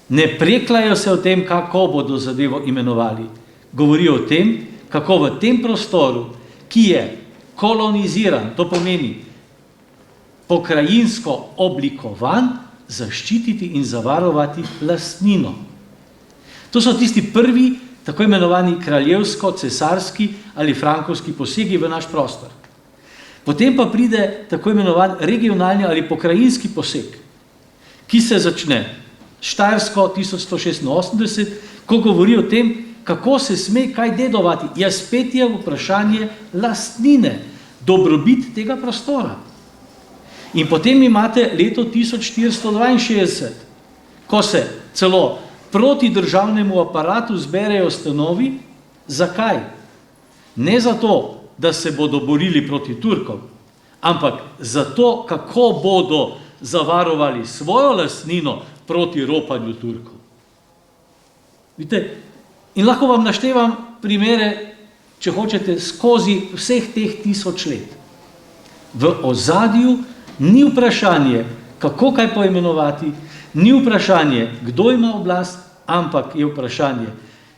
Ne preklajo se o tem, kako bodo zadevo imenovali. Govorijo o tem, kako v tem prostoru, ki je koloniziran, to pomeni pokrajinsko oblikovan, zaščititi in zavarovati lastnino. To so tisti prvi, tako imenovani kraljevsko-cesarski ali frankovski posegi v naš prostor. Potem pa pride tako imenovan regionalni ali pokrajinski poseg, ki se začne Štajersko 1186, ko govori o tem, kako se sme kaj dedovati. Ja, spet je vprašanje lastnine, dobrobit tega prostora. In potem imate leto 1462, ko se celo proti državnemu aparatu zberejo stanovi. Zakaj? Ne zato, da se bodo borili proti Turkom, ampak zato, kako bodo zavarovali svojo lastnino proti ropanju Turkov. Vidite, in lahko vam naštevam primere, če hočete, skozi vseh teh 1000 let. V ozadju ni vprašanje, kako kaj poimenovati, ni vprašanje, kdo ima oblast, ampak je vprašanje,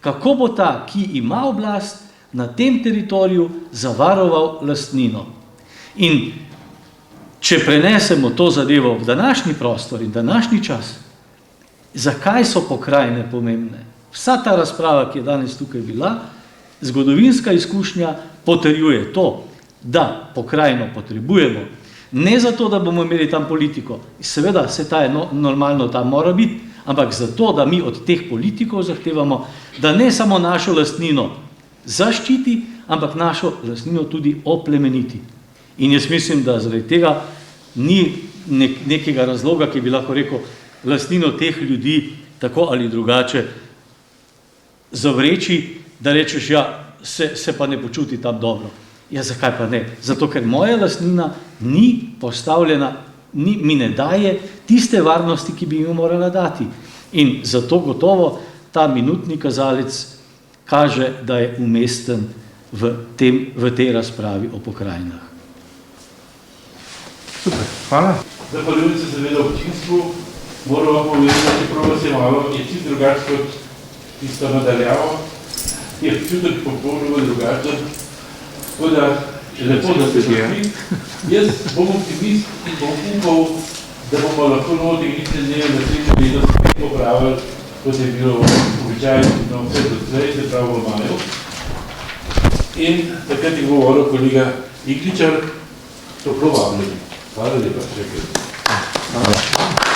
kako bo ta, ki ima oblast, na tem teritoriju zavaroval lastnino. In če prenesemo to zadevo v današnji prostor in današnji čas, zakaj so pokrajine pomembne? Vsa ta razprava, ki je danes tukaj bila, zgodovinska izkušnja potrjuje to, da pokrajino potrebujemo, ne zato, da bomo imeli tam politiko, seveda se ta je normalno tam mora biti, ampak zato, da mi od teh politikov zahtevamo, da ne samo našo lastnino zaščiti, ampak našo lastnino tudi oplemeniti. In jaz mislim, da zaradi tega ni nekega razloga, ki bi lahko rekel, lastnino teh ljudi tako ali drugače zavreči, da rečeš, ja, se pa ne počuti tam dobro. Ja, zakaj pa ne? Zato, ker moja lastnina ni postavljena, mi ne daje tiste varnosti, ki bi mi morala dati. In zato gotovo ta minutni kazalec kaže, da je umesten v tej razpravi o pokrajinah. Super, hvala. Zahvaljujem se seveda občinstvu, moram vam povedati, da čeprav vas je malo, je čisto drugače kot tisto nadaljavo, je čutek popolnoma drugačen. Tako da, lepo, da ste prišli. Jaz bom optimist in bom upal, da bomo lahko novotegnične dneve naslednje leto spet popravili, kot je bilo običajno vse do zdaj, se pravi v maju. In takrat je govoril kolega Ikličar, toplo vabljeni. Hvala lepa, še enkrat.